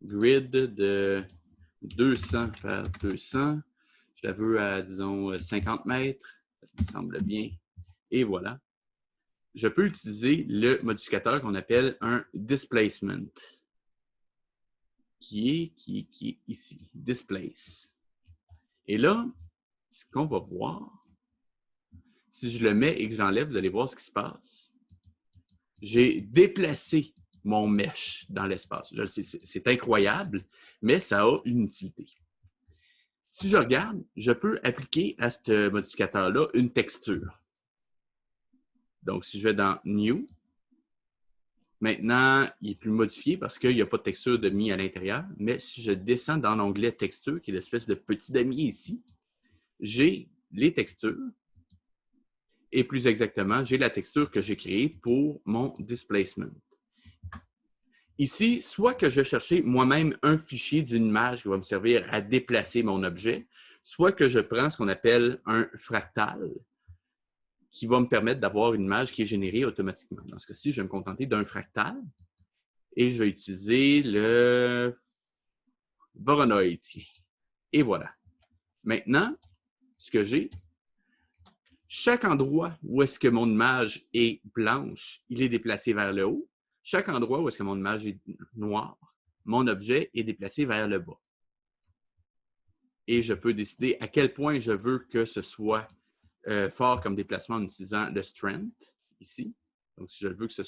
grid de 200 par 200. Je la veux à, disons, 50 mètres. Ça me semble bien. Et voilà. Je peux utiliser le modificateur qu'on appelle un displacement, qui est ici, displace. Et là, ce qu'on va voir, si je le mets et que je l'enlève, vous allez voir ce qui se passe. J'ai déplacé mon mesh dans l'espace. Je le sais, c'est incroyable, mais ça a une utilité. Si je regarde, je peux appliquer à ce modificateur-là une texture. Donc, si je vais dans New, maintenant, il est plus modifié parce qu'il n'y a pas de texture de mis à l'intérieur. Mais si je descends dans l'onglet Texture, qui est l'espèce de petit damier ici, j'ai les textures. Et plus exactement, j'ai la texture que j'ai créée pour mon displacement. Ici, soit que je cherche moi-même un fichier d'une image qui va me servir à déplacer mon objet, soit que je prends ce qu'on appelle un fractal qui va me permettre d'avoir une image qui est générée automatiquement. Dans ce cas-ci, je vais me contenter d'un fractal et je vais utiliser le Voronoi. Et voilà. Maintenant, ce que j'ai, chaque endroit où est-ce que mon image est blanche, il est déplacé vers le haut. Chaque endroit où est-ce que mon image est noire, mon objet est déplacé vers le bas. Et je peux décider à quel point je veux que ce soit fort comme déplacement en utilisant le strength, ici. Donc, si je veux que ce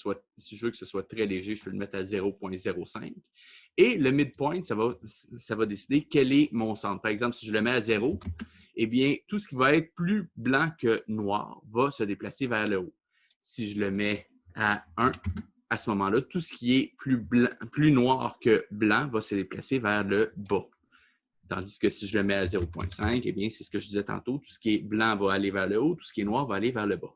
soit très léger, je peux le mettre à 0,05. Et le midpoint, ça va décider quel est mon centre. Par exemple, si je le mets à 0, eh bien, tout ce qui va être plus blanc que noir va se déplacer vers le haut. Si je le mets à 1, à ce moment-là, tout ce qui est plus noir que blanc va se déplacer vers le bas. Tandis que si je le mets à 0,5, eh bien, c'est ce que je disais tantôt, tout ce qui est blanc va aller vers le haut, tout ce qui est noir va aller vers le bas.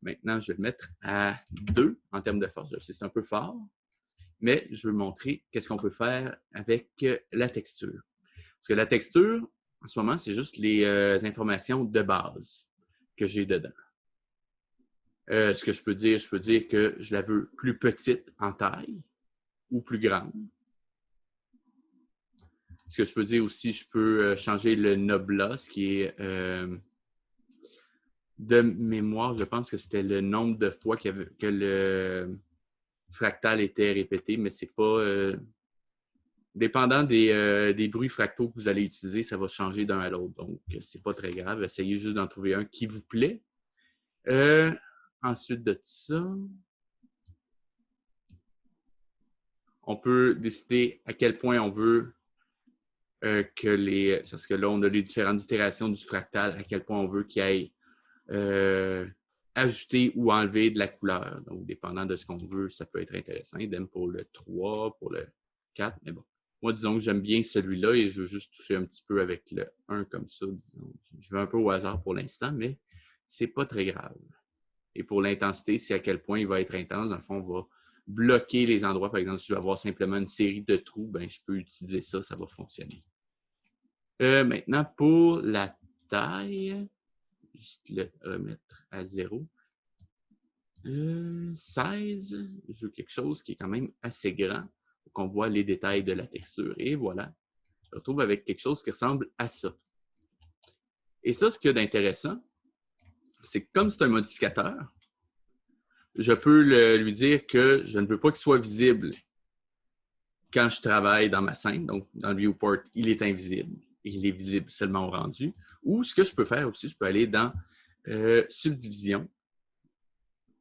Maintenant, je vais le mettre à 2 en termes de force. Je sais, c'est un peu fort, mais je veux montrer qu'est-ce qu'on peut faire avec la texture. Parce que la texture, en ce moment, c'est juste les informations de base que j'ai dedans. Ce que je peux dire que je la veux plus petite en taille ou plus grande. Ce que je peux dire aussi, je peux changer le nobla, ce qui est de mémoire, je pense que c'était le nombre de fois que le fractal était répété, mais c'est pas... dépendant des bruits fractaux que vous allez utiliser, ça va changer d'un à l'autre. Donc, c'est pas très grave. Essayez juste d'en trouver un qui vous plaît. Ensuite de ça, on peut décider à quel point on veut parce que là, on a les différentes itérations du fractal, à quel point on veut qu'il y ait ajouter ou enlever de la couleur. Donc, dépendant de ce qu'on veut, ça peut être intéressant. Idem pour le 3, pour le 4, mais bon. Moi, disons que j'aime bien celui-là et je veux juste toucher un petit peu avec le 1 comme ça. Disons. Je vais un peu au hasard pour l'instant, mais c'est pas très grave. Et pour l'intensité, c'est à quel point il va être intense. Dans le fond, on va bloquer les endroits. Par exemple, si je veux avoir simplement une série de trous, ben, je peux utiliser ça, ça va fonctionner. Maintenant, pour la taille, juste le remettre à 0. 16, je veux quelque chose qui est quand même assez grand pour qu'on voit les détails de la texture. Et voilà, je me retrouve avec quelque chose qui ressemble à ça. Et ça, ce qu'il y a d'intéressant, c'est que comme c'est un modificateur, je peux lui dire que je ne veux pas qu'il soit visible quand je travaille dans ma scène. Donc, dans le viewport, il est invisible. Il est visible seulement au rendu. Ou ce que je peux faire aussi, je peux aller dans subdivision.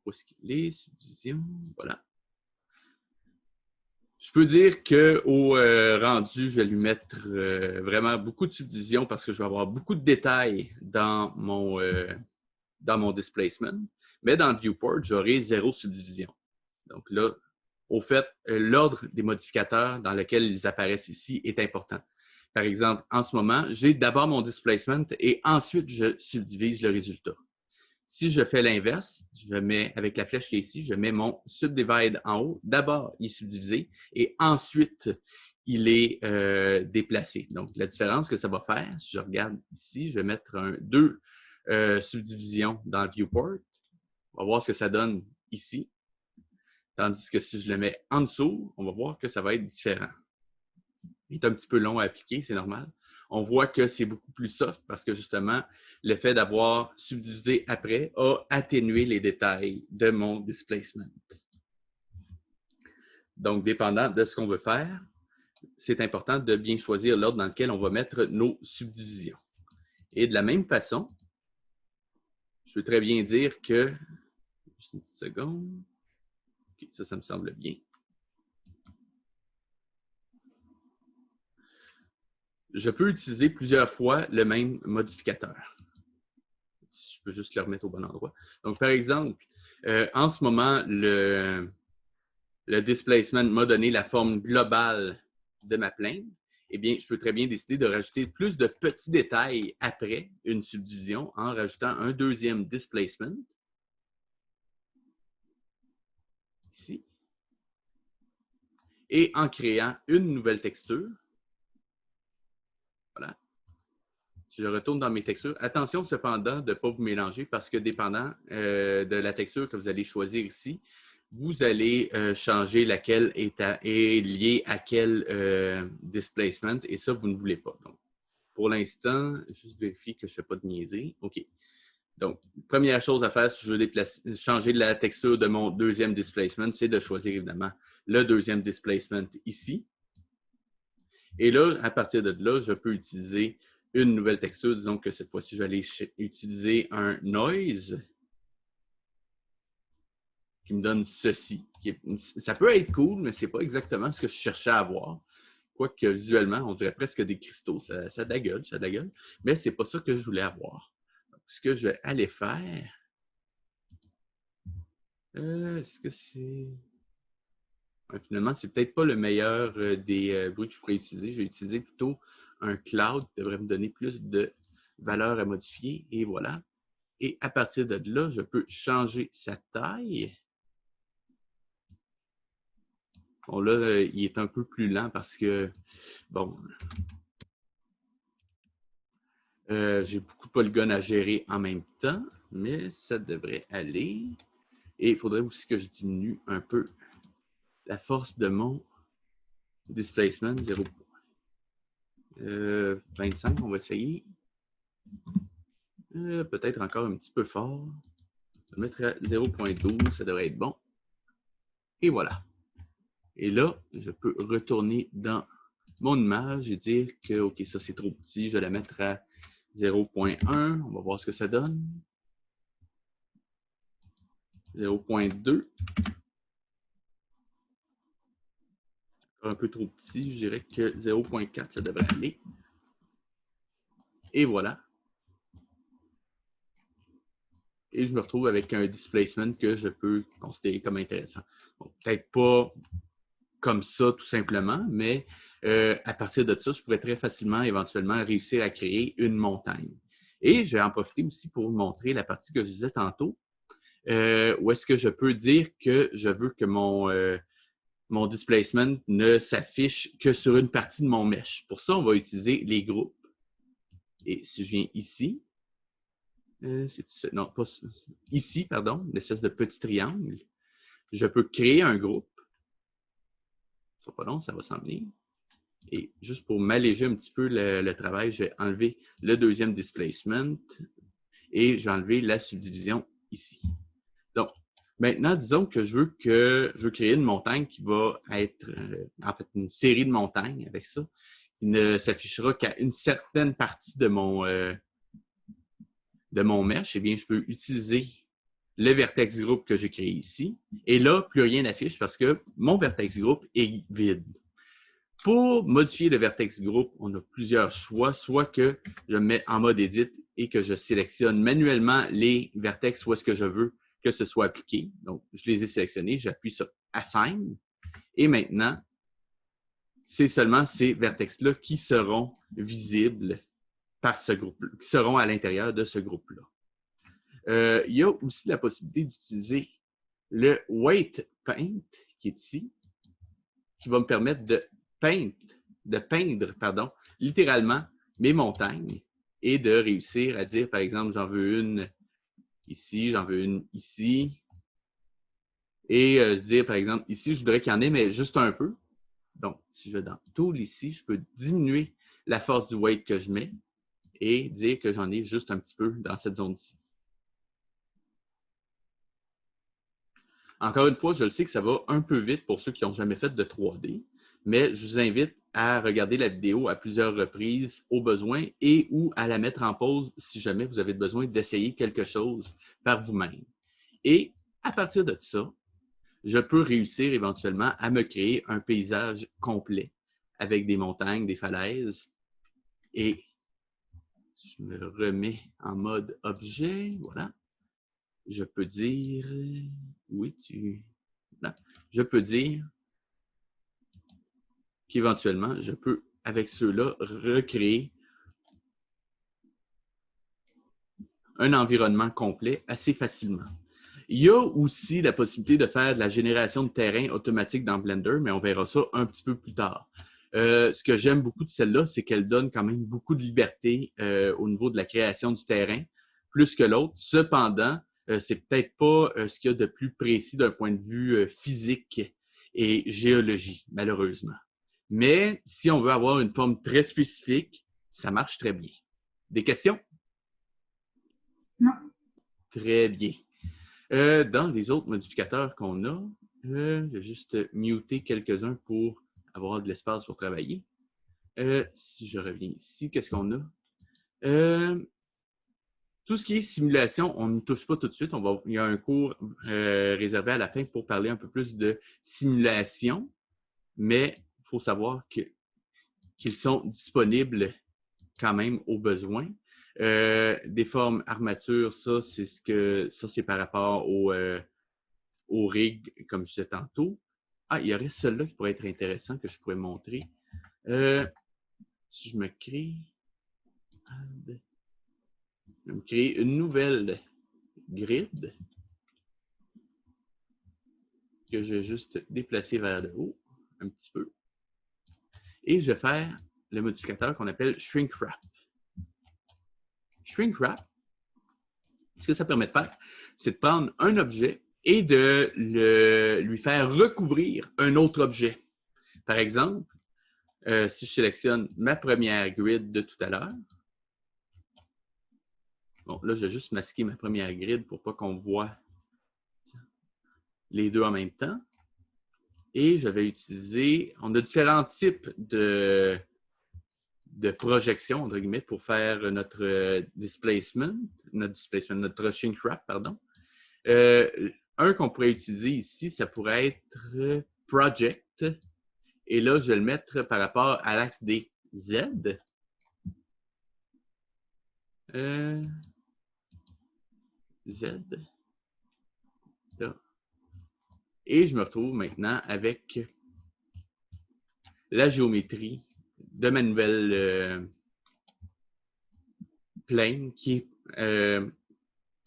Où est-ce qu'il est? Subdivision. Voilà. Je peux dire qu'au rendu, je vais lui mettre vraiment beaucoup de subdivision parce que je vais avoir beaucoup de détails dans mon displacement. Mais dans le viewport, j'aurai 0 subdivision. Donc là, au fait, l'ordre des modificateurs dans lequel ils apparaissent ici est important. Par exemple, en ce moment, j'ai d'abord mon displacement et ensuite, je subdivise le résultat. Si je fais l'inverse, je mets avec la flèche qui est ici, je mets mon subdivide en haut. D'abord, il est subdivisé et ensuite, il est déplacé. Donc, la différence que ça va faire, si je regarde ici, je vais mettre deux subdivisions dans le viewport. On va voir ce que ça donne ici. Tandis que si je le mets en dessous, on va voir que ça va être différent. Il est un petit peu long à appliquer, c'est normal. On voit que c'est beaucoup plus soft parce que justement, le fait d'avoir subdivisé après a atténué les détails de mon displacement. Donc, dépendant de ce qu'on veut faire, c'est important de bien choisir l'ordre dans lequel on va mettre nos subdivisions. Et de la même façon, je peux très bien dire que... Juste une petite seconde. Okay, ça me semble bien. Je peux utiliser plusieurs fois le même modificateur. Je peux juste le remettre au bon endroit. Donc, par exemple, en ce moment, le displacement m'a donné la forme globale de ma plane. Eh bien, je peux très bien décider de rajouter plus de petits détails après une subdivision en rajoutant un deuxième displacement. Ici. Et en créant une nouvelle texture. Voilà. Si je retourne dans mes textures, attention cependant de ne pas vous mélanger parce que dépendant de la texture que vous allez choisir ici, vous allez changer laquelle est liée à quel displacement et ça, vous ne voulez pas. Donc, pour l'instant, juste vérifier que je ne fais pas de niaiserie. OK. Donc, première chose à faire si je veux changer la texture de mon deuxième displacement, c'est de choisir évidemment le deuxième displacement ici. Et là, à partir de là, je peux utiliser une nouvelle texture. Disons que cette fois-ci, je vais aller utiliser un noise qui me donne ceci. Ça peut être cool, mais ce n'est pas exactement ce que je cherchais à avoir. Quoique visuellement, on dirait presque des cristaux. Ça a de la gueule, ça a de la gueule. Mais ce n'est pas ça que je voulais avoir. Donc, ce que je vais aller faire, est-ce que c'est... Ouais, finalement, c'est peut-être pas le meilleur des bruits que je pourrais utiliser. Je vais utiliser plutôt un cloud qui devrait me donner plus de valeur à modifier. Et voilà. Et à partir de là, je peux changer sa taille. Bon, là, il est un peu plus lent parce que, bon, j'ai beaucoup de polygones à gérer en même temps, mais ça devrait aller. Et il faudrait aussi que je diminue un peu la force de mon displacement, 0.25, on va essayer. Peut-être encore un petit peu fort. Je vais mettre à 0.12, ça devrait être bon. Et voilà. Et là, je peux retourner dans mon image et dire que, OK, ça c'est trop petit, je vais la mettre à 0.1. On va voir ce que ça donne. 0.2. Un peu trop petit, je dirais que 0.4, ça devrait aller. Et voilà. et je me retrouve avec un displacement que je peux considérer comme intéressant. Bon, peut-être pas comme ça tout simplement, mais à partir de ça, je pourrais très facilement, éventuellement, réussir à créer une montagne. Et je vais en profiter aussi pour vous montrer la partie que je disais tantôt, où est-ce que je peux dire que je veux que mon displacement ne s'affiche que sur une partie de mon mesh. Pour ça, on va utiliser les groupes. Et si je viens ici, non, pas ici, pardon, l'espèce de petit triangle, je peux créer un groupe. Ça sera pas long, ça va s'en venir. Et juste pour m'alléger un petit peu le travail, je vais enlever le deuxième displacement et je vais enlever la subdivision ici. Donc, maintenant, disons que je veux créer une montagne qui va être, en fait, une série de montagnes avec ça, qui ne s'affichera qu'à une certaine partie de mon mesh. Eh bien, je peux utiliser le vertex group que j'ai créé ici. Et là, plus rien n'affiche parce que mon vertex group est vide. Pour modifier le vertex group, on a plusieurs choix. Soit que je me mets en mode edit et que je sélectionne manuellement les vertex où est-ce que je veux que ce soit appliqué. Donc, je les ai sélectionnés, j'appuie sur Assign. Et maintenant, c'est seulement ces vertex-là qui seront visibles par ce groupe, qui seront à l'intérieur de ce groupe-là. Il y a aussi la possibilité d'utiliser le Weight Paint, qui est ici, qui va me permettre de peindre, littéralement mes montagnes et de réussir à dire, par exemple, j'en veux une ici, j'en veux une ici. Et dire, par exemple, ici, je voudrais qu'il y en ait, mais juste un peu. Donc, si je vais dans Tool ici, je peux diminuer la force du weight que je mets et dire que j'en ai juste un petit peu dans cette zone-ci. Encore une fois, je le sais que ça va un peu vite pour ceux qui n'ont jamais fait de 3D, mais je vous invite à regarder la vidéo à plusieurs reprises au besoin et ou à la mettre en pause si jamais vous avez besoin d'essayer quelque chose par vous-même. Et à partir de ça, je peux réussir éventuellement à me créer un paysage complet avec des montagnes, des falaises. Et je me remets en mode objet, voilà. Je peux dire, oui, je peux dire qu'éventuellement, je peux, avec ceux-là, recréer un environnement complet assez facilement. Il y a aussi la possibilité de faire de la génération de terrain automatique dans Blender, mais on verra ça un petit peu plus tard. Ce que j'aime beaucoup de celle-là, c'est qu'elle donne quand même beaucoup de liberté au niveau de la création du terrain, plus que l'autre. Cependant, c'est peut-être pas ce qu'il y a de plus précis d'un point de vue physique et géologie, malheureusement. Mais si on veut avoir une forme très spécifique, ça marche très bien. Des questions? Non. Très bien. Dans les autres modificateurs qu'on a, je vais juste muter quelques-uns pour avoir de l'espace pour travailler. Si je reviens ici, qu'est-ce qu'on a? Tout ce qui est simulation, on ne touche pas tout de suite. Il y a un cours réservé à la fin pour parler un peu plus de simulation, mais il faut savoir qu'ils sont disponibles quand même au besoin. Des formes armature, ça, c'est par rapport au rig, comme je disais tantôt. Ah, il y aurait celui-là qui pourrait être intéressant que je pourrais montrer. Si je me crée... Je vais me créer une nouvelle grid que je vais juste déplacer vers le haut un petit peu. Et je vais faire le modificateur qu'on appelle Shrink Wrap. Shrink Wrap, ce que ça permet de faire, c'est de prendre un objet et de lui faire recouvrir un autre objet. Par exemple, si je sélectionne ma première grid de tout à l'heure, bon, là, je vais juste masquer ma première grid pour pas qu'on voit les deux en même temps. Et je vais utiliser, on a différents types de projection, entre guillemets, pour faire notre displacement, notre shrink wrap, pardon. Un qu'on pourrait utiliser ici, ça pourrait être project. Et là, je vais le mettre par rapport à l'axe des Z. Z. Là. Et je me retrouve maintenant avec la géométrie de ma nouvelle plane qui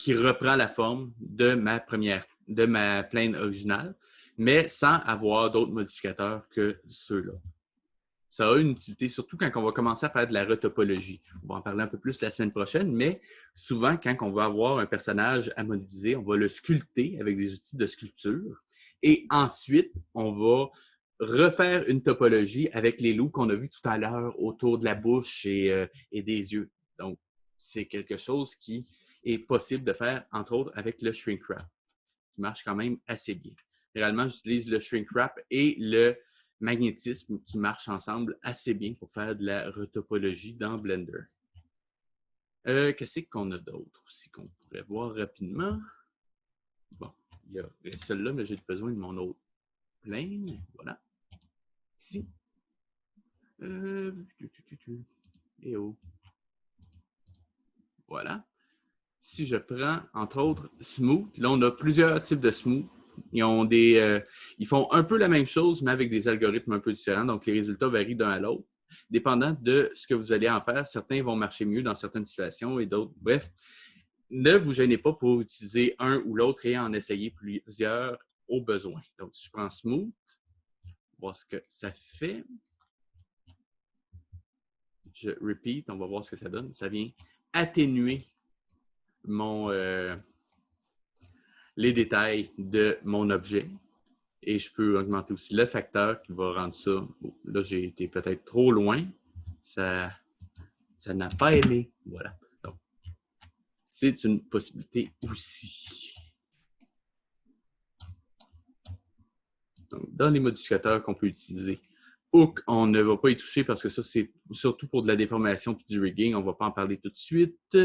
reprend la forme de ma plane originale, mais sans avoir d'autres modificateurs que ceux-là. Ça a une utilité, surtout quand on va commencer à faire de la retopologie. On va en parler un peu plus la semaine prochaine, mais souvent, quand on va avoir un personnage à modéliser, on va le sculpter avec des outils de sculpture et ensuite, on va refaire une topologie avec les loups qu'on a vus tout à l'heure autour de la bouche et des yeux. Donc, c'est quelque chose qui est possible de faire, entre autres, avec le shrink wrap, qui marche quand même assez bien. Généralement, j'utilise le shrink wrap et le magnétisme qui marchent ensemble assez bien pour faire de la retopologie dans Blender. Qu'est-ce qu'on a d'autre aussi qu'on pourrait voir rapidement? Bon, il y a celle-là, mais j'ai besoin de mon autre plane. Voilà. Ici. Et oh. Voilà. Si je prends, entre autres, Smooth, là, on a plusieurs types de Smooth. Ils font un peu la même chose, mais avec des algorithmes un peu différents. Donc, les résultats varient d'un à l'autre. Dépendant de ce que vous allez en faire, certains vont marcher mieux dans certaines situations et d'autres. Bref, ne vous gênez pas pour utiliser un ou l'autre et en essayer plusieurs au besoin. Donc, si je prends Smooth, voir ce que ça fait. Je repeat, on va voir ce que ça donne. Ça vient atténuer les détails de mon objet. Et je peux augmenter aussi le facteur qui va rendre ça. Oh, là, j'ai été peut-être trop loin. Ça n'a pas aimé. Voilà. Donc, c'est une possibilité aussi. Donc, dans les modificateurs qu'on peut utiliser, Hook, on ne va pas y toucher parce que ça, c'est surtout pour de la déformation et du rigging. On ne va pas en parler tout de suite.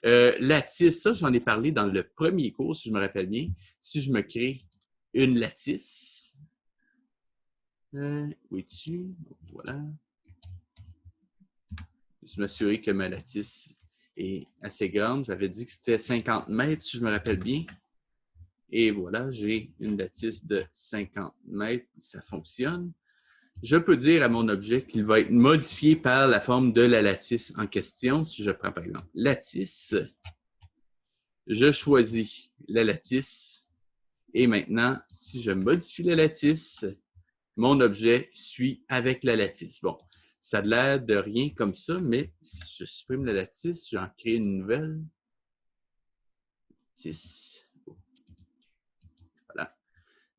Lattice, ça, j'en ai parlé dans le premier cours, si je me rappelle bien. Si je me crée une lattice, où es-tu? Voilà. Je vais m'assurer que ma lattice est assez grande. J'avais dit que c'était 50 mètres, si je me rappelle bien. Et voilà, j'ai une lattice de 50 mètres. Ça fonctionne. Je peux dire à mon objet qu'il va être modifié par la forme de la lattice en question. Si je prends par exemple lattice, je choisis la lattice. Et maintenant, si je modifie la lattice, mon objet suit avec la lattice. Bon, ça a l'air de rien comme ça, mais si je supprime la lattice, j'en crée une nouvelle. Lattice. Voilà.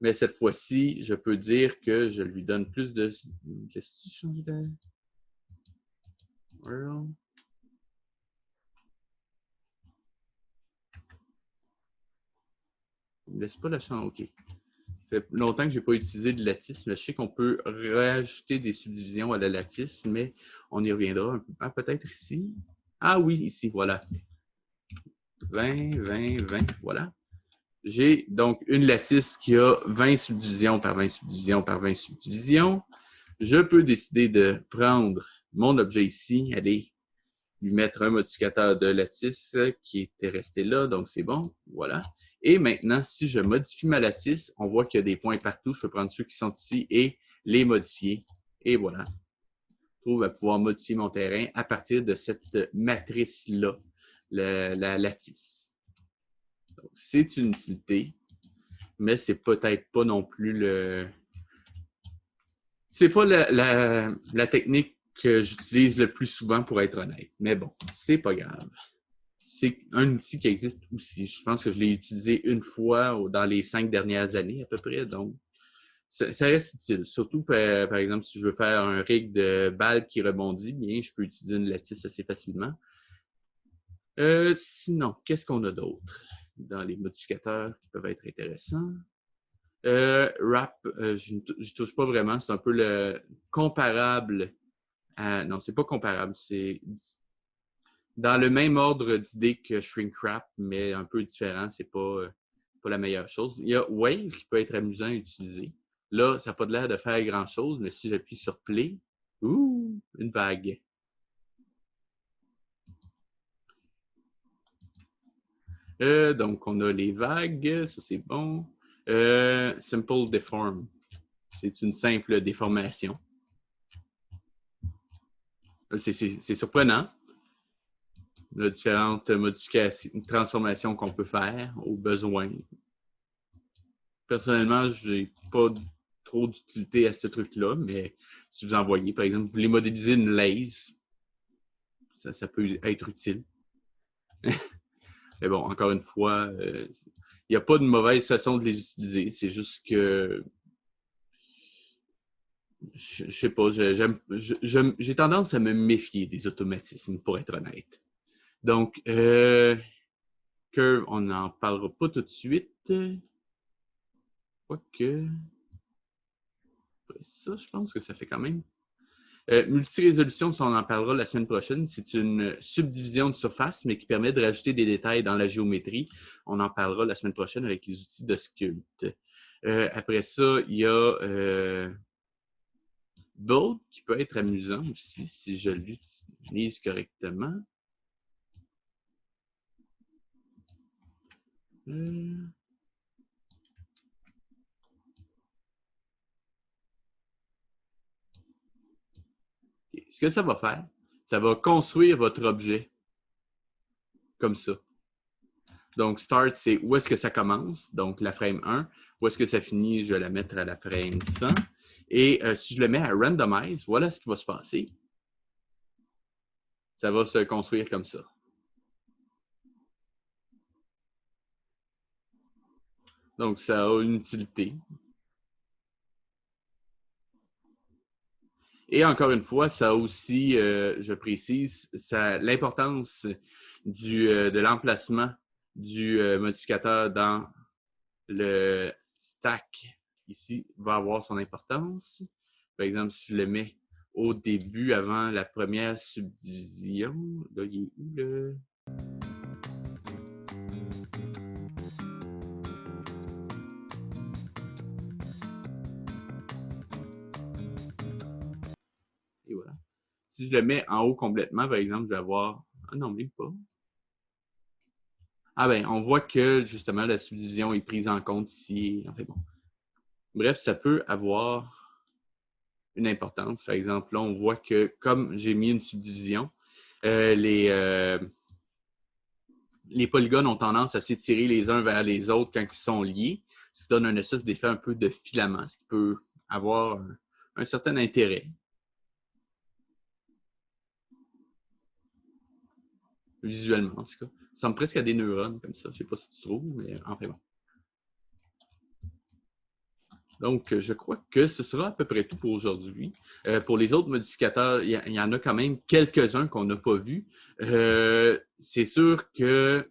Mais cette fois-ci, je peux dire que je lui donne plus de... Qu'est-ce que tu changes de... World. Ne laisse pas la chambre. OK. Ça fait longtemps que je n'ai pas utilisé de lattice, mais je sais qu'on peut rajouter des subdivisions à la lattice, mais on y reviendra un peu. Ah, peut-être ici. Ah oui, ici, voilà. 20, 20, 20, voilà. J'ai donc une lattice qui a 20 subdivisions par 20 subdivisions par 20 subdivisions. Je peux décider de prendre mon objet ici, aller lui mettre un modificateur de lattice qui était resté là, donc c'est bon, voilà. Et maintenant, si je modifie ma lattice, on voit qu'il y a des points partout. Je peux prendre ceux qui sont ici et les modifier. Et voilà. Je trouve à pouvoir modifier mon terrain à partir de cette matrice-là, la lattice. C'est une utilité, mais c'est peut-être pas non plus le... C'est pas la technique que j'utilise le plus souvent pour être honnête. Mais bon, c'est pas grave. C'est un outil qui existe aussi. Je pense que je l'ai utilisé une fois dans les 5 dernières années à peu près. Donc, ça reste utile. Surtout, par exemple, si je veux faire un rig de balle qui rebondit, bien, je peux utiliser une lattice assez facilement. Sinon, qu'est-ce qu'on a d'autre dans les modificateurs qui peuvent être intéressants? Wrap, je ne touche pas vraiment. C'est un peu le comparable à... Non, c'est pas comparable. C'est dans le même ordre d'idée que Shrink Wrap, mais un peu différent. C'est pas la meilleure chose. Il y a Wave qui peut être amusant à utiliser. Là, ça n'a pas l'air de faire grand-chose, mais si j'appuie sur Play, ouh, une vague. Donc, on a les vagues, ça c'est bon. Simple deform, c'est une simple déformation. C'est surprenant. Il y a différentes modifications, transformations qu'on peut faire au besoin. Personnellement, je n'ai pas trop d'utilité à ce truc-là, mais si vous en voyez, par exemple, vous voulez modéliser une lace, ça peut être utile. Mais bon, encore une fois, il n'y a pas de mauvaise façon de les utiliser. C'est juste que je sais pas, j'ai tendance à me méfier des automatismes, pour être honnête. Donc, Curve, on n'en parlera pas tout de suite. Quoique, ça, je pense que ça fait quand même. Multirésolution, ça, on en parlera la semaine prochaine. C'est une subdivision de surface, mais qui permet de rajouter des détails dans la géométrie. On en parlera la semaine prochaine avec les outils de Sculpt. Après ça, il y a Build qui peut être amusant aussi si je l'utilise correctement. Ce que ça va faire, ça va construire votre objet comme ça. Donc, start, c'est où est-ce que ça commence, donc la frame 1. Où est-ce que ça finit, je vais la mettre à la frame 100. Et si je le mets à randomize, voilà ce qui va se passer. Ça va se construire comme ça. Donc, ça a une utilité. Et encore une fois, ça a aussi, je précise, l'importance de l'emplacement du modificateur dans le stack ici va avoir son importance. Par exemple, si je le mets au début, avant la première subdivision, là, il est où le... Et voilà. Si je le mets en haut complètement, par exemple, je vais avoir... Ah non, même pas. Ah ben, on voit que, justement, la subdivision est prise en compte ici. Enfin bon. Bref, ça peut avoir une importance. Par exemple, là, on voit que, comme j'ai mis une subdivision, les polygones ont tendance à s'étirer les uns vers les autres quand ils sont liés, ce qui donne un espèce d'effet un peu de filament, ce qui peut avoir un certain intérêt. Visuellement, en tout cas. Ça ressemble presque à des neurones comme ça. Je ne sais pas si tu trouves, mais enfin bon. Donc, je crois que ce sera à peu près tout pour aujourd'hui. Pour les autres modificateurs, il y en a quand même quelques-uns qu'on n'a pas vus. C'est sûr que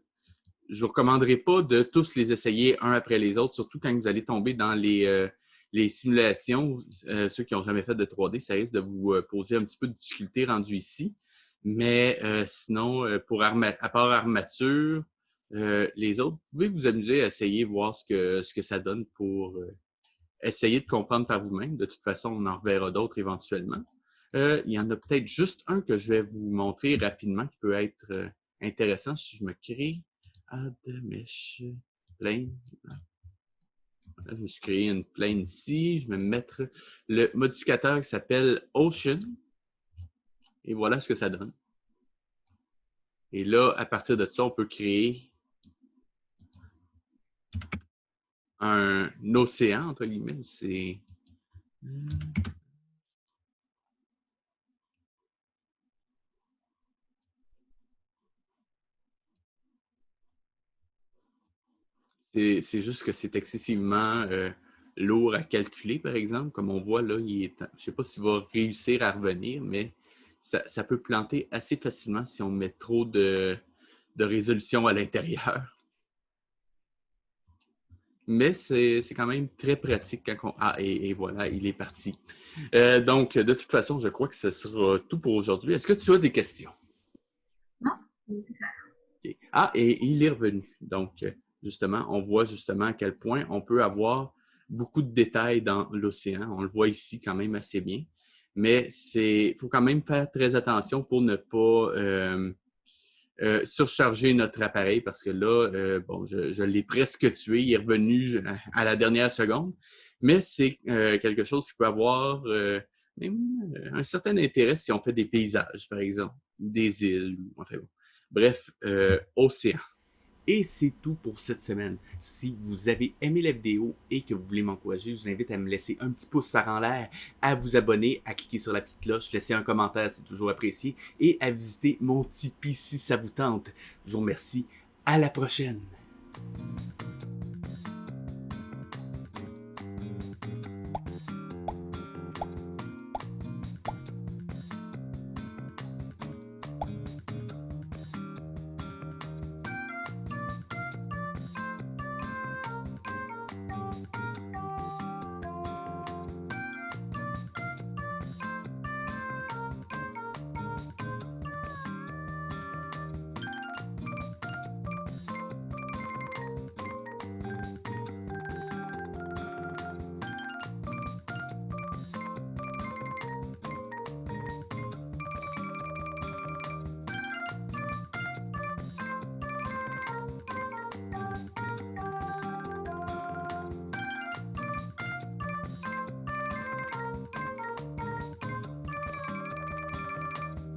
je ne vous recommanderais pas de tous les essayer un après les autres, surtout quand vous allez tomber dans les simulations. Ceux qui n'ont jamais fait de 3D, ça risque de vous poser un petit peu de difficulté rendu ici. Mais sinon, à part armature, les autres, vous pouvez vous amuser à essayer, voir ce que ça donne pour essayer de comprendre par vous-même. De toute façon, on en reverra d'autres éventuellement. Il y en a peut-être juste un que je vais vous montrer rapidement qui peut être intéressant si je me crée Add Mesh Plane. Là, je me suis créé une plane ici. Je vais mettre le modificateur qui s'appelle Ocean. Et voilà ce que ça donne. Et là, à partir de ça, on peut créer un océan, entre guillemets. C'est juste que c'est excessivement lourd à calculer, par exemple. Comme on voit là, je ne sais pas s'il va réussir à revenir, mais ça peut planter assez facilement si on met trop de résolution à l'intérieur. Mais c'est quand même très pratique quand on... Ah, et voilà, il est parti. Donc, de toute façon, je crois que ce sera tout pour aujourd'hui. Est-ce que tu as des questions? Non, c'est clair. Okay. Ah, et il est revenu. Donc, justement, on voit justement à quel point on peut avoir beaucoup de détails dans l'océan. On le voit ici quand même assez bien. Mais il faut quand même faire très attention pour ne pas surcharger notre appareil parce que là, bon, je l'ai presque tué. Il est revenu à la dernière seconde. Mais c'est quelque chose qui peut avoir même un certain intérêt si on fait des paysages, par exemple, ou des îles, ou enfin bon. Bref, océan. Et c'est tout pour cette semaine. Si vous avez aimé la vidéo et que vous voulez m'encourager, je vous invite à me laisser un petit pouce par en l'air, à vous abonner, à cliquer sur la petite cloche, laisser un commentaire, c'est toujours apprécié, et à visiter mon Tipeee si ça vous tente. Je vous remercie. À la prochaine!